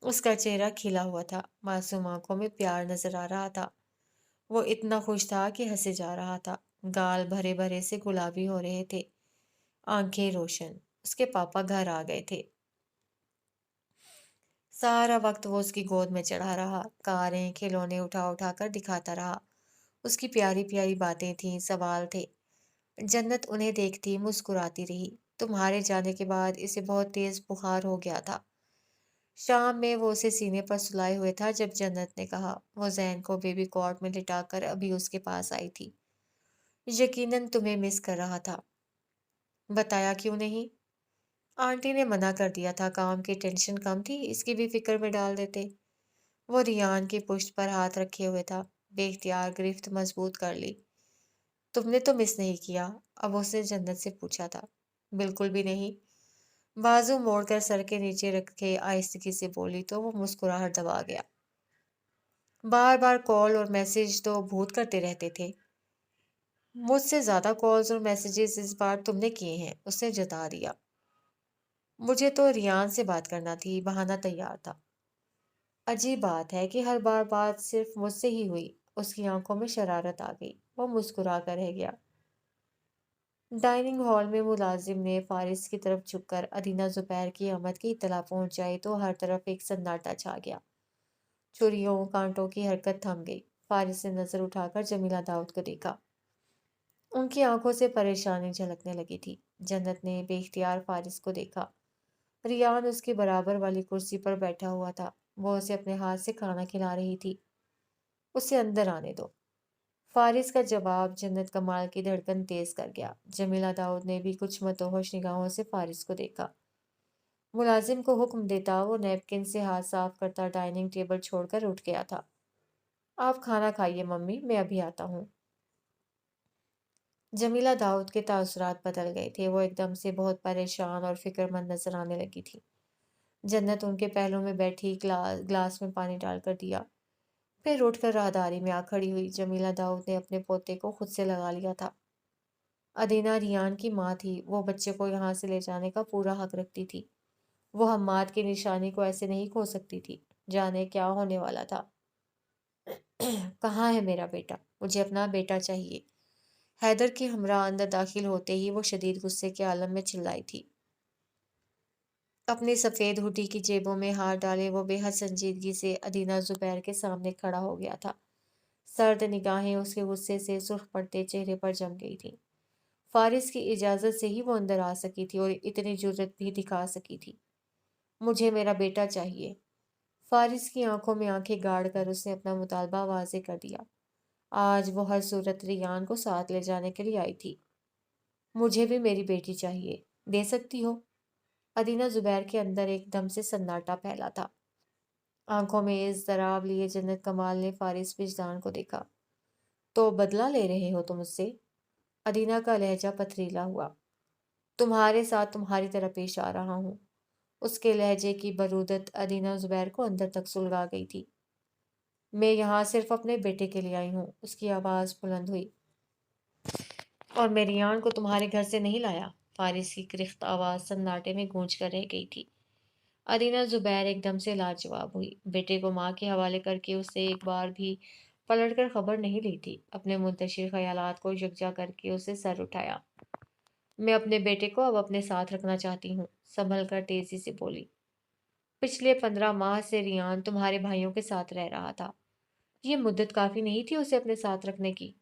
उसका चेहरा खिला हुआ था, मासूम आंखों में प्यार नजर आ रहा था। वो इतना खुश था कि हंसे जा रहा था। गाल भरे भरे से गुलाबी हो रहे थे, आंखें रोशन। उसके पापा घर आ गए थे। सारा वक्त वो उसकी गोद में चढ़ा रहा, कारें खिलौने उठा उठा कर दिखाता रहा। उसकी प्यारी प्यारी बातें थीं, सवाल थे। जन्नत उन्हें देखती मुस्कुराती रही। तुम्हारे जाने के बाद इसे बहुत तेज बुखार हो गया था। शाम में वो उसे सीने पर सुलाए हुए था जब जन्नत ने कहा। वो जैन को बेबी कॉट में लिटाकर अभी उसके पास आई थी। यकीनन तुम्हें मिस कर रहा था। बताया क्यों नहीं? आंटी ने मना कर दिया था, काम की टेंशन कम थी, इसकी भी फिक्र में डाल देते। वो रियान की पुश्त पर हाथ रखे हुए था, बेख्तियार गिरफ्त मजबूत कर ली। तुमने तो मिस नहीं किया? अब उसने जन्नत से पूछा था। बिल्कुल भी नहीं। बाजू मोड़कर सर के नीचे रख के आहिस्तगी से बोली तो वो मुस्कुराहट दबा गया। बार बार कॉल और मैसेज तो भूत करते रहते थे। मुझसे ज्यादा कॉल्स और मैसेजेस इस बार तुमने किए हैं, उसने जता दिया। मुझे तो रियान से बात करना थी, बहाना तैयार था। अजीब बात है कि हर बार बात सिर्फ मुझसे ही हुई। उसकी आंखों में शरारत आ गई। वो मुस्कुरा कर रह गया। डाइनिंग हॉल में मुलाजिम ने फारिस की तरफ झुककर अदीना जुबैर की आमद की इत्तला पहुंचाई तो हर तरफ एक सन्नाटा छा गया। छुरियों कांटों की हरकत थम गई। फारिस ने नजर उठाकर जमीला दाऊद को देखा। उनकी आंखों से परेशानी झलकने लगी थी। जन्नत ने बेख्तियार फारिस को देखा। रियान उसके बराबर वाली कुर्सी पर बैठा हुआ था। वो उसे अपने हाथ से खाना खिला रही थी। उसे अंदर आने दो। फारिस का जवाब जन्नत कमाल की धड़कन तेज कर गया। जमीला दाऊद ने भी कुछ मतोहश निगाहों से फारिस को देखा। मुलाजिम को हुक्म देता वो नैपकिन से हाथ साफ करता डाइनिंग टेबल छोड़कर उठ गया था। आप खाना खाइए मम्मी, मैं अभी आता हूँ। जमीला दाऊद के तासुरात बदल गए थे। वो एकदम से बहुत परेशान और फिक्रमंद नजर आने लगी थी। जन्नत उनके पहलों में बैठी ग्लास में पानी डालकर दिया। फिर उठकर राहदारी में आ खड़ी हुई। जमीला दाऊद ने अपने पोते को खुद से लगा लिया था। अदीना रियान की माँ थी। वो बच्चे को यहाँ से ले जाने का पूरा हक रखती थी। वो हम्माद की निशानी को ऐसे नहीं खो सकती थी। जाने क्या होने वाला था। कहाँ है मेरा बेटा? मुझे अपना बेटा चाहिए। हैदर की हमरा अंदर दाखिल होते ही वो शदीद गुस्से के आलम में चिल्लाई थी। अपनी सफेद हुडी की जेबों में हाथ डाले वो बेहद संजीदगी से अदीना जुबैर के सामने खड़ा हो गया था। सर्द निगाहें उसके गुस्से से सुर्ख पड़ते चेहरे पर जम गई थी। फारिस की इजाजत से ही वो अंदर आ सकी थी और इतनी जुर्रत भी दिखा सकी थी। मुझे मेरा बेटा चाहिए। फारिस की आंखों में आंखें गाड़ कर उसने अपना मुतालबा वाजे कर दिया। आज वो हर सूरत रियान को साथ ले जाने के लिए आई थी। मुझे भी मेरी बेटी चाहिए। दे सकती हो? अदीना जुबैर के अंदर एकदम से सन्नाटा फैला था। आंखों में इज़्ज़राब लिए जन्नत कमाल ने फारिस विजदान को देखा। तो बदला ले रहे हो तुम उससे? अदीना का लहजा पथरीला हुआ। तुम्हारे साथ तुम्हारी तरह पेश आ रहा हूँ। उसके लहजे की बरूदत अदीना जुबैर को अंदर तक सुलगा गई थी। मैं यहाँ सिर्फ अपने बेटे के लिए आई हूँ। उसकी आवाज़ बुलंद हुई। और मैं रियान को तुम्हारे घर से नहीं लाया। फारिस की क्रिख्त आवाज़ सन्नाटे में गूंज कर रह गई थी। अदीना जुबैर एकदम से लाजवाब हुई। बेटे को माँ के हवाले करके उससे एक बार भी पलट कर खबर नहीं ली थी। अपने मुंतशिर ख्यालात को यकजा करके उसे सर उठाया। मैं अपने बेटे को अब अपने साथ रखना चाहती हूँ, संभल कर तेजी से बोली। पिछले 15 माह से रियान तुम्हारे भाइयों के साथ रह रहा था। ये मुद्दत काफी नहीं थी उसे अपने साथ रखने की।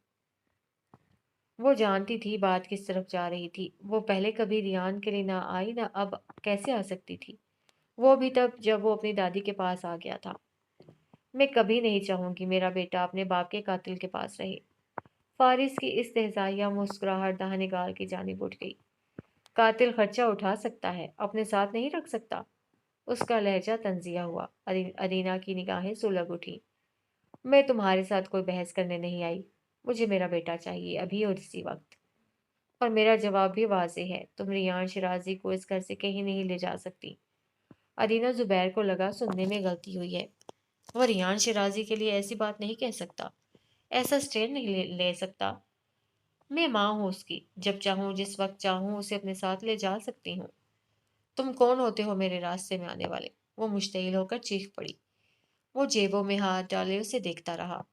वो जानती थी बात किस तरफ जा रही थी। वो पहले कभी रियान के लिए ना आई ना अब कैसे आ सकती थी। वो भी तब जब वो अपनी दादी के पास आ गया था। मैं कभी नहीं चाहूंगी मेरा बेटा अपने बाप के कातिल के पास रहे। फारिस की इस्तेहजाइया मुस्कुराहट दाहनेगार की जानिब उठ गई। कातिल खर्चा उठा सकता है, अपने साथ नहीं रख सकता। उसका लहजा तंजिया हुआ। अरीना की निगाहें सुलग उठी। मैं तुम्हारे साथ कोई बहस करने नहीं आई। मुझे मेरा बेटा चाहिए, अभी और इसी वक्त। और मेरा जवाब भी वाज़ेह है, तुम रियान शिराजी को इस घर से कहीं नहीं ले जा सकती। अरीना जुबैर को लगा सुनने में गलती हुई है। वह रियान शिराजी के लिए ऐसी बात नहीं कह सकता, ऐसा स्टैंड नहीं ले सकता। मैं माँ हूँ उसकी, जब चाहूँ जिस वक्त चाहूँ उसे अपने साथ ले जा सकती हूँ। तुम कौन होते हो मेरे रास्ते में आने वाले? वो मुश्तइल होकर चीख पड़ी। वो जेबों में हाथ डाले उसे देखता रहा।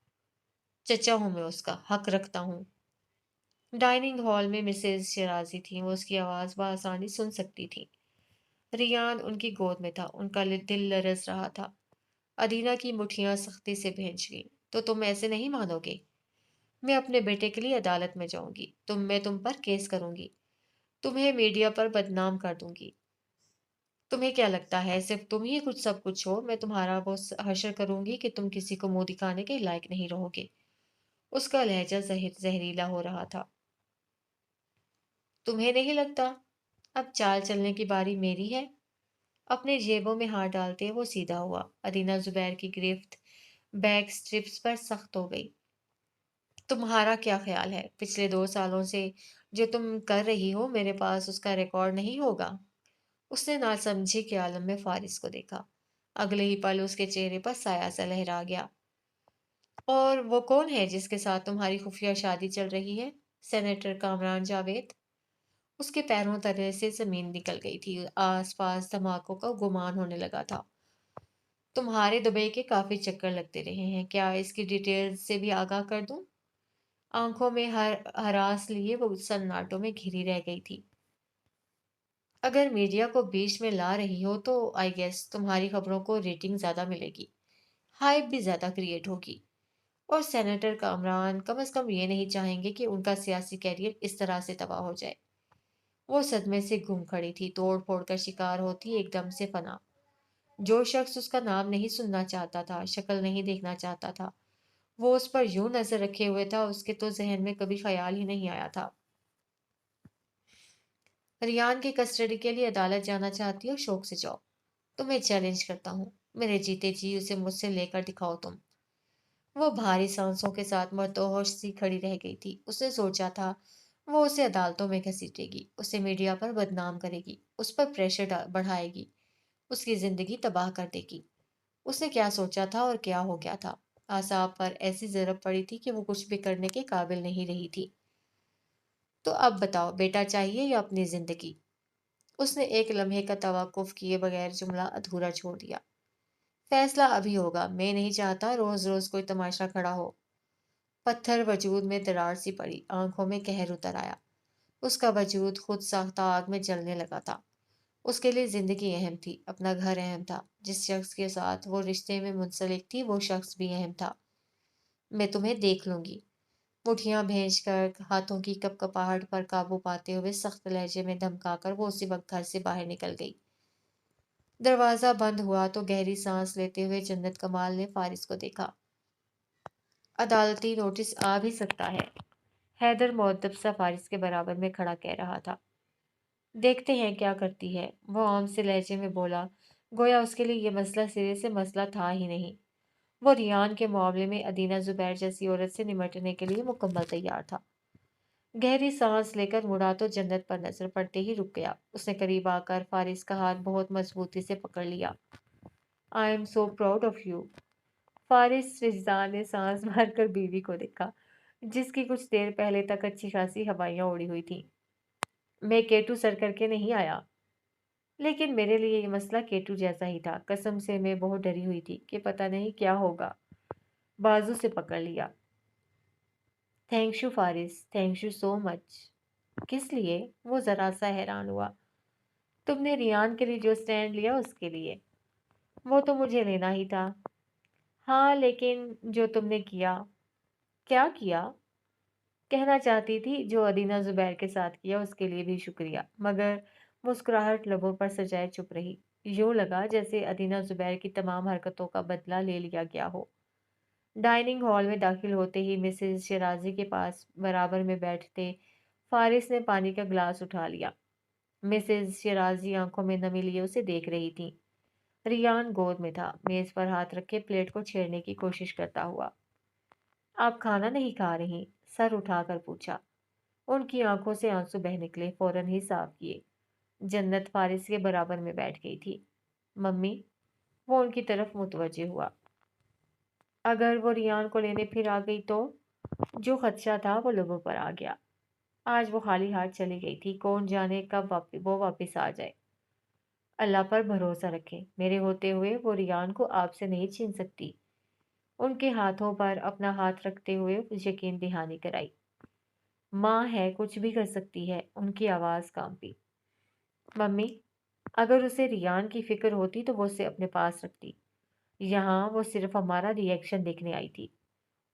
चचा हूं मैं उसका, हक रखता हूँ। डाइनिंग हॉल में मिसेज शिराजी थी। वो उसकी आवाज बआसानी सुन सकती थी। रियान उनकी गोद में था। उनका दिल लरज रहा था। अदीना की मुठ्ठियां सख्ती से भींच गईं। तो तुम ऐसे नहीं मानोगे? मैं अपने बेटे के लिए अदालत में जाऊंगी। मैं तुम पर केस करूंगी। तुम्हें मीडिया पर बदनाम कर दूंगी। तुम्हें क्या लगता है सिर्फ तुम ही कुछ सब कुछ हो? मैं तुम्हारा वो हशर करूंगी कि तुम किसी को मुंह दिखाने के लायक नहीं रहोगे। उसका लहजा जहरीला हो रहा था। तुम्हें नहीं लगता अब चाल चलने की बारी मेरी है? अपने जेबों में हाथ डालते वो सीधा हुआ। अदीना जुबैर की गिरफ्त बैक स्ट्रिप्स पर सख्त हो गई। तुम्हारा क्या ख्याल है? पिछले 2 सालों से जो तुम कर रही हो, मेरे पास उसका रिकॉर्ड नहीं होगा? उसने नासमझी के आलम में फारिस को देखा। अगले ही पल उसके चेहरे पर साया सा लहरा गया। और वो कौन है जिसके साथ तुम्हारी खुफिया शादी चल रही है? सेनेटर कामरान जावेद। उसके पैरों तले से जमीन निकल गई थी। आसपास धमाकों का गुमान होने लगा था। तुम्हारे दुबई के काफी चक्कर लगते रहे हैं, क्या इसकी डिटेल्स से भी आगाह कर दूं? आंखों में हरास लिए वो सन्नाटों में घिरी रह गई थी। अगर मीडिया को बीच में ला रही हो तो आई गेस तुम्हारी खबरों को रेटिंग ज्यादा मिलेगी, हाइप भी ज्यादा क्रिएट होगी। और सेनेटर कामरान कम से कम ये नहीं चाहेंगे कि उनका सियासी कैरियर इस तरह से तबाह हो जाए। वो सदमे से गुम खड़ी थी, तोड़ फोड़ का शिकार होती एकदम से फना। जो शख्स उसका नाम नहीं सुनना चाहता था, शक्ल नहीं देखना चाहता था, वो उस पर यूं नजर रखे हुए था, उसके तो जहन में कभी ख्याल ही नहीं आया था। रियान की कस्टडी के लिए अदालत जाना चाहती हो? शौक से जाओ। तुम्हें चैलेंज करता हूँ, मेरे जीते जी उसे मुझसे लेकर दिखाओ तुम। वो भारी सांसों के साथ मर्दोहोश सी खड़ी रह गई थी। उसने सोचा था वो उसे अदालतों में घसीटेगी, उसे मीडिया पर बदनाम करेगी, उस पर प्रेशर बढ़ाएगी, उसकी जिंदगी तबाह कर देगी। उसने क्या सोचा था और क्या हो गया था। आसाब पर ऐसी जरब पड़ी थी कि वो कुछ भी करने के काबिल नहीं रही थी। तो अब बताओ, बेटा चाहिए या अपनी जिंदगी? उसने एक लम्हे का तवाकुफ किए बगैर जुमला अधूरा छोड़ दिया। फैसला अभी होगा, मैं नहीं चाहता रोज रोज कोई तमाशा खड़ा हो। पत्थर वजूद में दरार सी पड़ी, आंखों में कहर उतर आया। उसका वजूद खुद साख्ता आग में जलने लगा था। उसके लिए जिंदगी अहम थी, अपना घर अहम था, जिस शख्स के साथ वो रिश्ते में मुंसलिक थी वो शख्स भी अहम था। मैं तुम्हें देख लूंगी। मुठियां भींचकर हाथों की कपकपाहट पर काबू पाते हुए सख्त लहजे में धमकाकर वो उसी वक्त घर से बाहर निकल गई। दरवाजा बंद हुआ तो गहरी सांस लेते हुए जन्नत कमाल ने फारिस को देखा। अदालती नोटिस आ भी सकता है, हैदर मुअद्दब सा फारिस के बराबर में खड़ा कह रहा था। देखते हैं क्या करती है, वो आम से लहजे में बोला, गोया उसके लिए ये मसला सिरे से मसला था ही नहीं। वो रियान के मामले में अदीना जुबैर जैसी औरत से निमटने के लिए मुकम्मल तैयार था। गहरी सांस लेकर मुड़ा तो जन्नत पर नजर पड़ते ही रुक गया। उसने करीब आकर फारिस का हाथ बहुत मजबूती से पकड़ लिया। I am so proud of you. Faris Rizdan ने सांस मारकर बीवी को देखा, जिसकी कुछ देर पहले तक अच्छी खासी हवाइयां उड़ी हुई थी। मैं केटू सर करके नहीं आया, लेकिन मेरे लिए ये मसला केटू जैसा ही था। कसम से मैं बहुत डरी हुई थी कि पता नहीं क्या होगा। बाजू से पकड़ लिया। Thank you Faris, thank you so much. किस लिए? वो जरा सा हैरान हुआ। तुमने रियान के लिए जो स्टैंड लिया उसके लिए। वो तो मुझे लेना ही था। हाँ, लेकिन जो तुमने किया। क्या किया? कहना चाहती थी जो अदीना जुबैर के साथ किया उसके लिए भी शुक्रिया, मगर मुस्कुराहट लबों पर सजाए चुप रही। यूं लगा जैसे अदीना जुबैर की तमाम हरकतों का बदला ले लिया गया हो। डाइनिंग हॉल में दाखिल होते ही मिसेज शिराजी के पास बराबर में बैठते फारिस ने पानी का ग्लास उठा लिया। मिसेज शिराजी आंखों में नमी लिए उसे देख रही थी। रियान गोद में था, मेज पर हाथ रखे प्लेट को छेड़ने की कोशिश करता हुआ। आप खाना नहीं खा रही? सर उठाकर पूछा। उनकी आंखों से आंसू बह निकले, फौरन ही साफ किए। जन्नत फारिस के बराबर में बैठ गई थी। मम्मी। वो उनकी तरफ मुतवज्जे हुआ। अगर वो रियान को लेने फिर आ गई तो? जो खदशा था वो लोगों पर आ गया। आज वो खाली हाथ चली गई थी, कौन जाने कब वो वापस आ जाए। अल्लाह पर भरोसा रखें, मेरे होते हुए वो रियान को आपसे नहीं छीन सकती। उनके हाथों पर अपना हाथ रखते हुए यकीन दहानी कराई। माँ है, कुछ भी कर सकती है। उनकी आवाज़ कांपी। मम्मी, अगर उसे रियान की फिक्र होती तो वो उसे अपने पास रखती। यहाँ वो सिर्फ हमारा रिएक्शन देखने आई थी।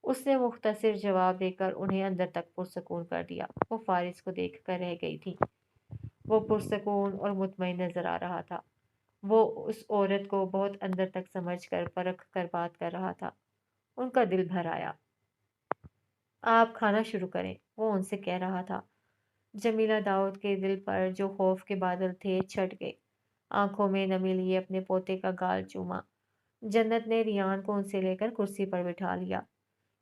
उसने मुख्तसर जवाब देकर उन्हें अंदर तक पुरसकून कर दिया। वो फारिस को देख कर रह गई थी। वो पुरसकून और मुतमईन नजर आ रहा था। वो उस औरत को बहुत अंदर तक समझ कर परख कर बात कर रहा था। उनका दिल भर आया। आप खाना शुरू करें, वो उनसे कह रहा था। जमीला दाऊद के दिल पर जो खौफ के बादल थे छट गए। आंखों में नमी लिए अपने पोते का गाल चूमा। जन्नत ने रियान को उनसे लेकर कुर्सी पर बिठा लिया।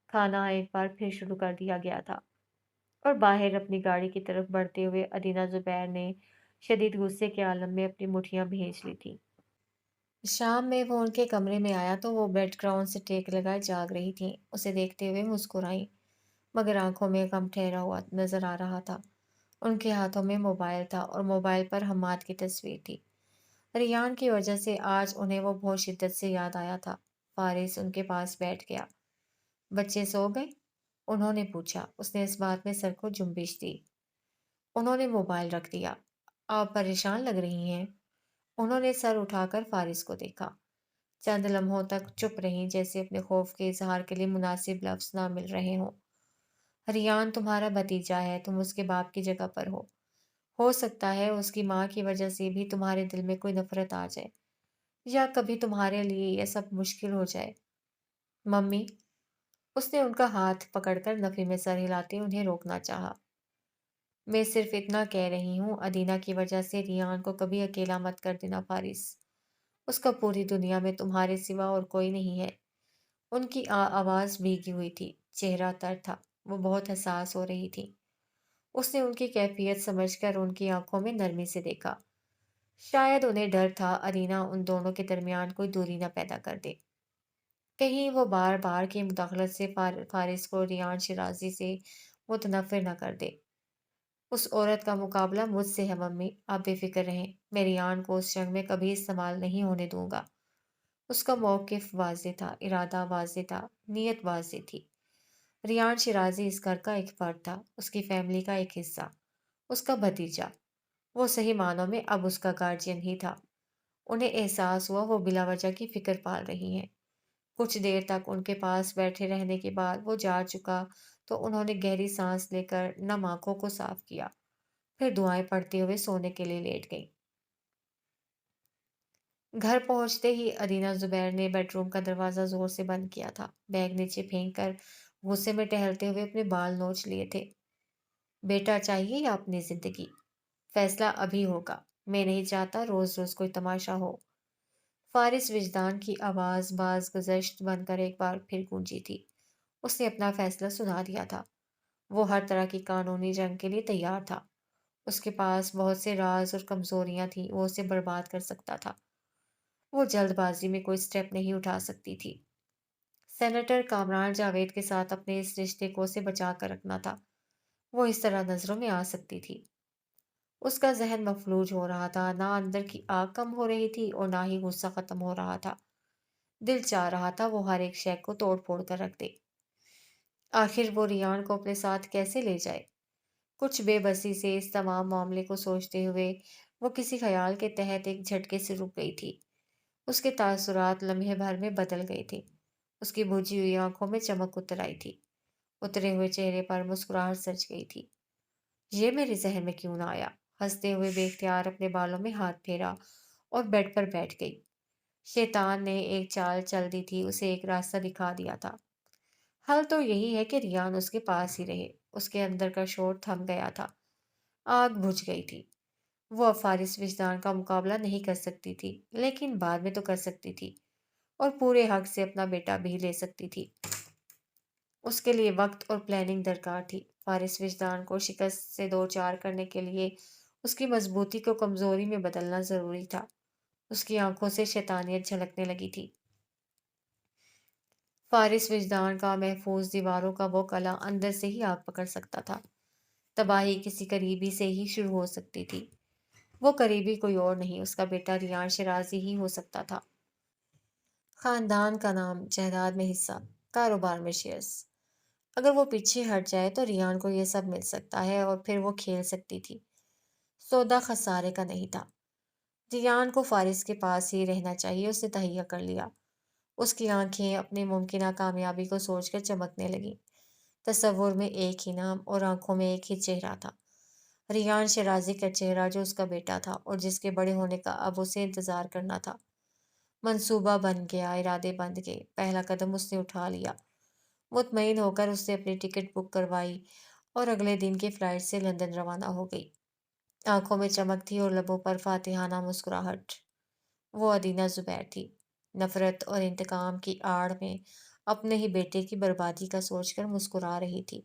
खाना एक बार फिर शुरू कर दिया गया था और बाहर अपनी गाड़ी की तरफ बढ़ते हुए अदीना ज़ुबैर ने शदीद गुस्से के आलम में अपनी मुठियां भींच ली थीं। शाम में वो उनके कमरे में आया तो वो बेड ग्राउंड से टेक लगाए जाग रही थी। उसे देखते हुए मुस्कुराई, मगर आंखों में गम ठहरा हुआ नजर आ रहा था। उनके हाथों में मोबाइल था और मोबाइल पर हम्माद की तस्वीर थी। रियान की वजह से आज उन्हें वो बहुत शिद्दत से याद आया था। फारिस उनके पास बैठ गया। बच्चे सो गए? उन्होंने पूछा। उसने इस बात में सर को जुम्बिश दी। उन्होंने मोबाइल रख दिया। आप परेशान लग रही हैं। उन्होंने सर उठाकर फारिस को देखा। चंद लम्हों तक चुप रहीं, जैसे अपने खौफ के इजहार के लिए मुनासिब लफ्ज ना मिल रहे हों। रियान तुम्हारा भतीजा है, तुम उसके बाप की जगह पर हो। हो सकता है उसकी माँ की वजह से भी तुम्हारे दिल में कोई नफरत आ जाए, या कभी तुम्हारे लिए यह सब मुश्किल हो जाए। मम्मी, उसने उनका हाथ पकड़कर नफी में सर हिलाते उन्हें रोकना चाहा। मैं सिर्फ इतना कह रही हूँ, अदीना की वजह से रियान को कभी अकेला मत कर देना फारिस। उसका पूरी दुनिया में तुम्हारे सिवा और कोई नहीं है। उनकी आवाज भीगी हुई थी, चेहरा तर था। वो बहुत हसास हो रही थी। उसने उनकी कैफियत समझकर उनकी आंखों में नरमी से देखा। शायद उन्हें डर था अरीना उन दोनों के दरमियान कोई दूरी न पैदा कर दे। कहीं वो बार बार की मुदाखलत से फारिस को रियान शिराजी से मुतनफिर न कर दे। उस औरत का मुकाबला मुझसे है मम्मी, आप बेफिक्र रहें। मैं रियान को उस जंग में कभी इस्तेमाल नहीं होने दूंगा। उसका मौकिफ वाज़ेह था, इरादा वाज़ेह था, नीयत वाज़ेह थी। रियान शिराज़ी इस घर का एक फर्द था, उसकी फैमिली का एक हिस्सा, उसका भतीजा। वो सही मानों में अब उसका गार्जियन ही था। उन्हें एहसास हुआ वो बिला वजह की फिक्र पाल रही हैं। कुछ देर तक उनके पास बैठे रहने के बाद वो जा चुका तो उन्होंने गहरी सांस लेकर नम आंखों को साफ किया। फिर दुआएं पढ़ते हुए सोने के लिए लेट गईं। घर पहुंचते ही अदीना जुबैर ने बेडरूम का दरवाजा जोर से बंद किया था। बैग नीचे फेंक कर गुस्से में टहलते हुए अपने बाल नोच लिए थे। बेटा, चाहिए या अपनी जिंदगी? फैसला अभी होगा। मैं नहीं चाहता रोज रोज कोई तमाशा हो। फारिस विजदान की आवाज बाज गुजश्त बनकर एक बार फिर गूंजी थी। उसने अपना फैसला सुना दिया था। वो हर तरह की कानूनी जंग के लिए तैयार था। उसके पास बहुत से राज और कमजोरियां थीं, वो उसे बर्बाद कर सकता था। वो जल्दबाजी में कोई स्टेप नहीं उठा सकती थी। सेनेटर कामरान जावेद के साथ अपने इस रिश्ते को उसे बचा कर रखना था। वो इस तरह नजरों में आ सकती थी। उसका जहन मफलूज हो रहा था, ना अंदर की आग कम हो रही थी और ना ही गुस्सा खत्म हो रहा था। दिल चाह रहा था वो हर एक शय को तोड़ फोड़ कर रख दे। आखिर वो रियान को अपने साथ कैसे ले जाए? कुछ बेबसी से इस तमाम मामले को सोचते हुए वो किसी ख्याल के तहत एक झटके से रुक गई थी। उसके तासुरात लम्हे भर में बदल गए थे। उसकी बुझी हुई आंखों में चमक उतर आई थी। उतरे हुए चेहरे पर मुस्कुराहट सज गई थी। ये मेरे जहन में क्यों ना आया? हंसते हुए बेख्तियार अपने बालों में हाथ फेरा और बेड पर बैठ गई। शैतान ने एक चाल चल दी थी, उसे एक रास्ता दिखा दिया था। हल तो यही है कि रियान उसके पास ही रहे। उसके अंदर का शोर थम गया था। आग बुझ गई थी। वो अब फारिस विजदान का मुकाबला नहीं कर सकती थी, लेकिन बाद में तो कर सकती थी और पूरे हक से अपना बेटा भी ले सकती थी। उसके लिए वक्त और प्लानिंग दरकार थी। फारिस विजदान को शिकस्त से दो चार करने के लिए उसकी मजबूती को कमजोरी में बदलना जरूरी था। उसकी आंखों से शैतानियत झलकने लगी थी। फारिस विजदान का महफूज दीवारों का वो कला अंदर से ही आग पकड़ सकता था। तबाही किसी करीबी से ही शुरू हो सकती थी। वो करीबी कोई और नहीं, उसका बेटा रियान शराजी ही हो सकता था। खानदान का नाम, जायदाद में हिस्सा, कारोबार में शेयर्स। अगर वो पीछे हट जाए तो रियान को ये सब मिल सकता है और फिर वो खेल सकती थी। सौदा खसारे का नहीं था। रियान को फारिस के पास ही रहना चाहिए, उसने तहैया कर लिया। उसकी आंखें अपनी मुमकिन कामयाबी को सोचकर चमकने लगीं। तसव्वुर में एक ही नाम और आंखों में एक ही चेहरा था। रियान शराजी का चेहरा, जो उसका बेटा था और जिसके बड़े होने का अब उसे इंतजार करना था। मंसूबा बन गया, इरादे बंध गए। पहला कदम उसने उठा लिया। मुतमईन होकर उसने अपनी टिकट बुक करवाई और अगले दिन की फ्लाइट से लंदन रवाना हो गई। आंखों में चमक थी और लबों पर फातिहाना मुस्कुराहट। वो अदीना जुबैर थी। नफरत और इंतकाम की आड़ में اپنے ہی بیٹے کی بربادی کا سوچ کر مسکرا رہی تھی۔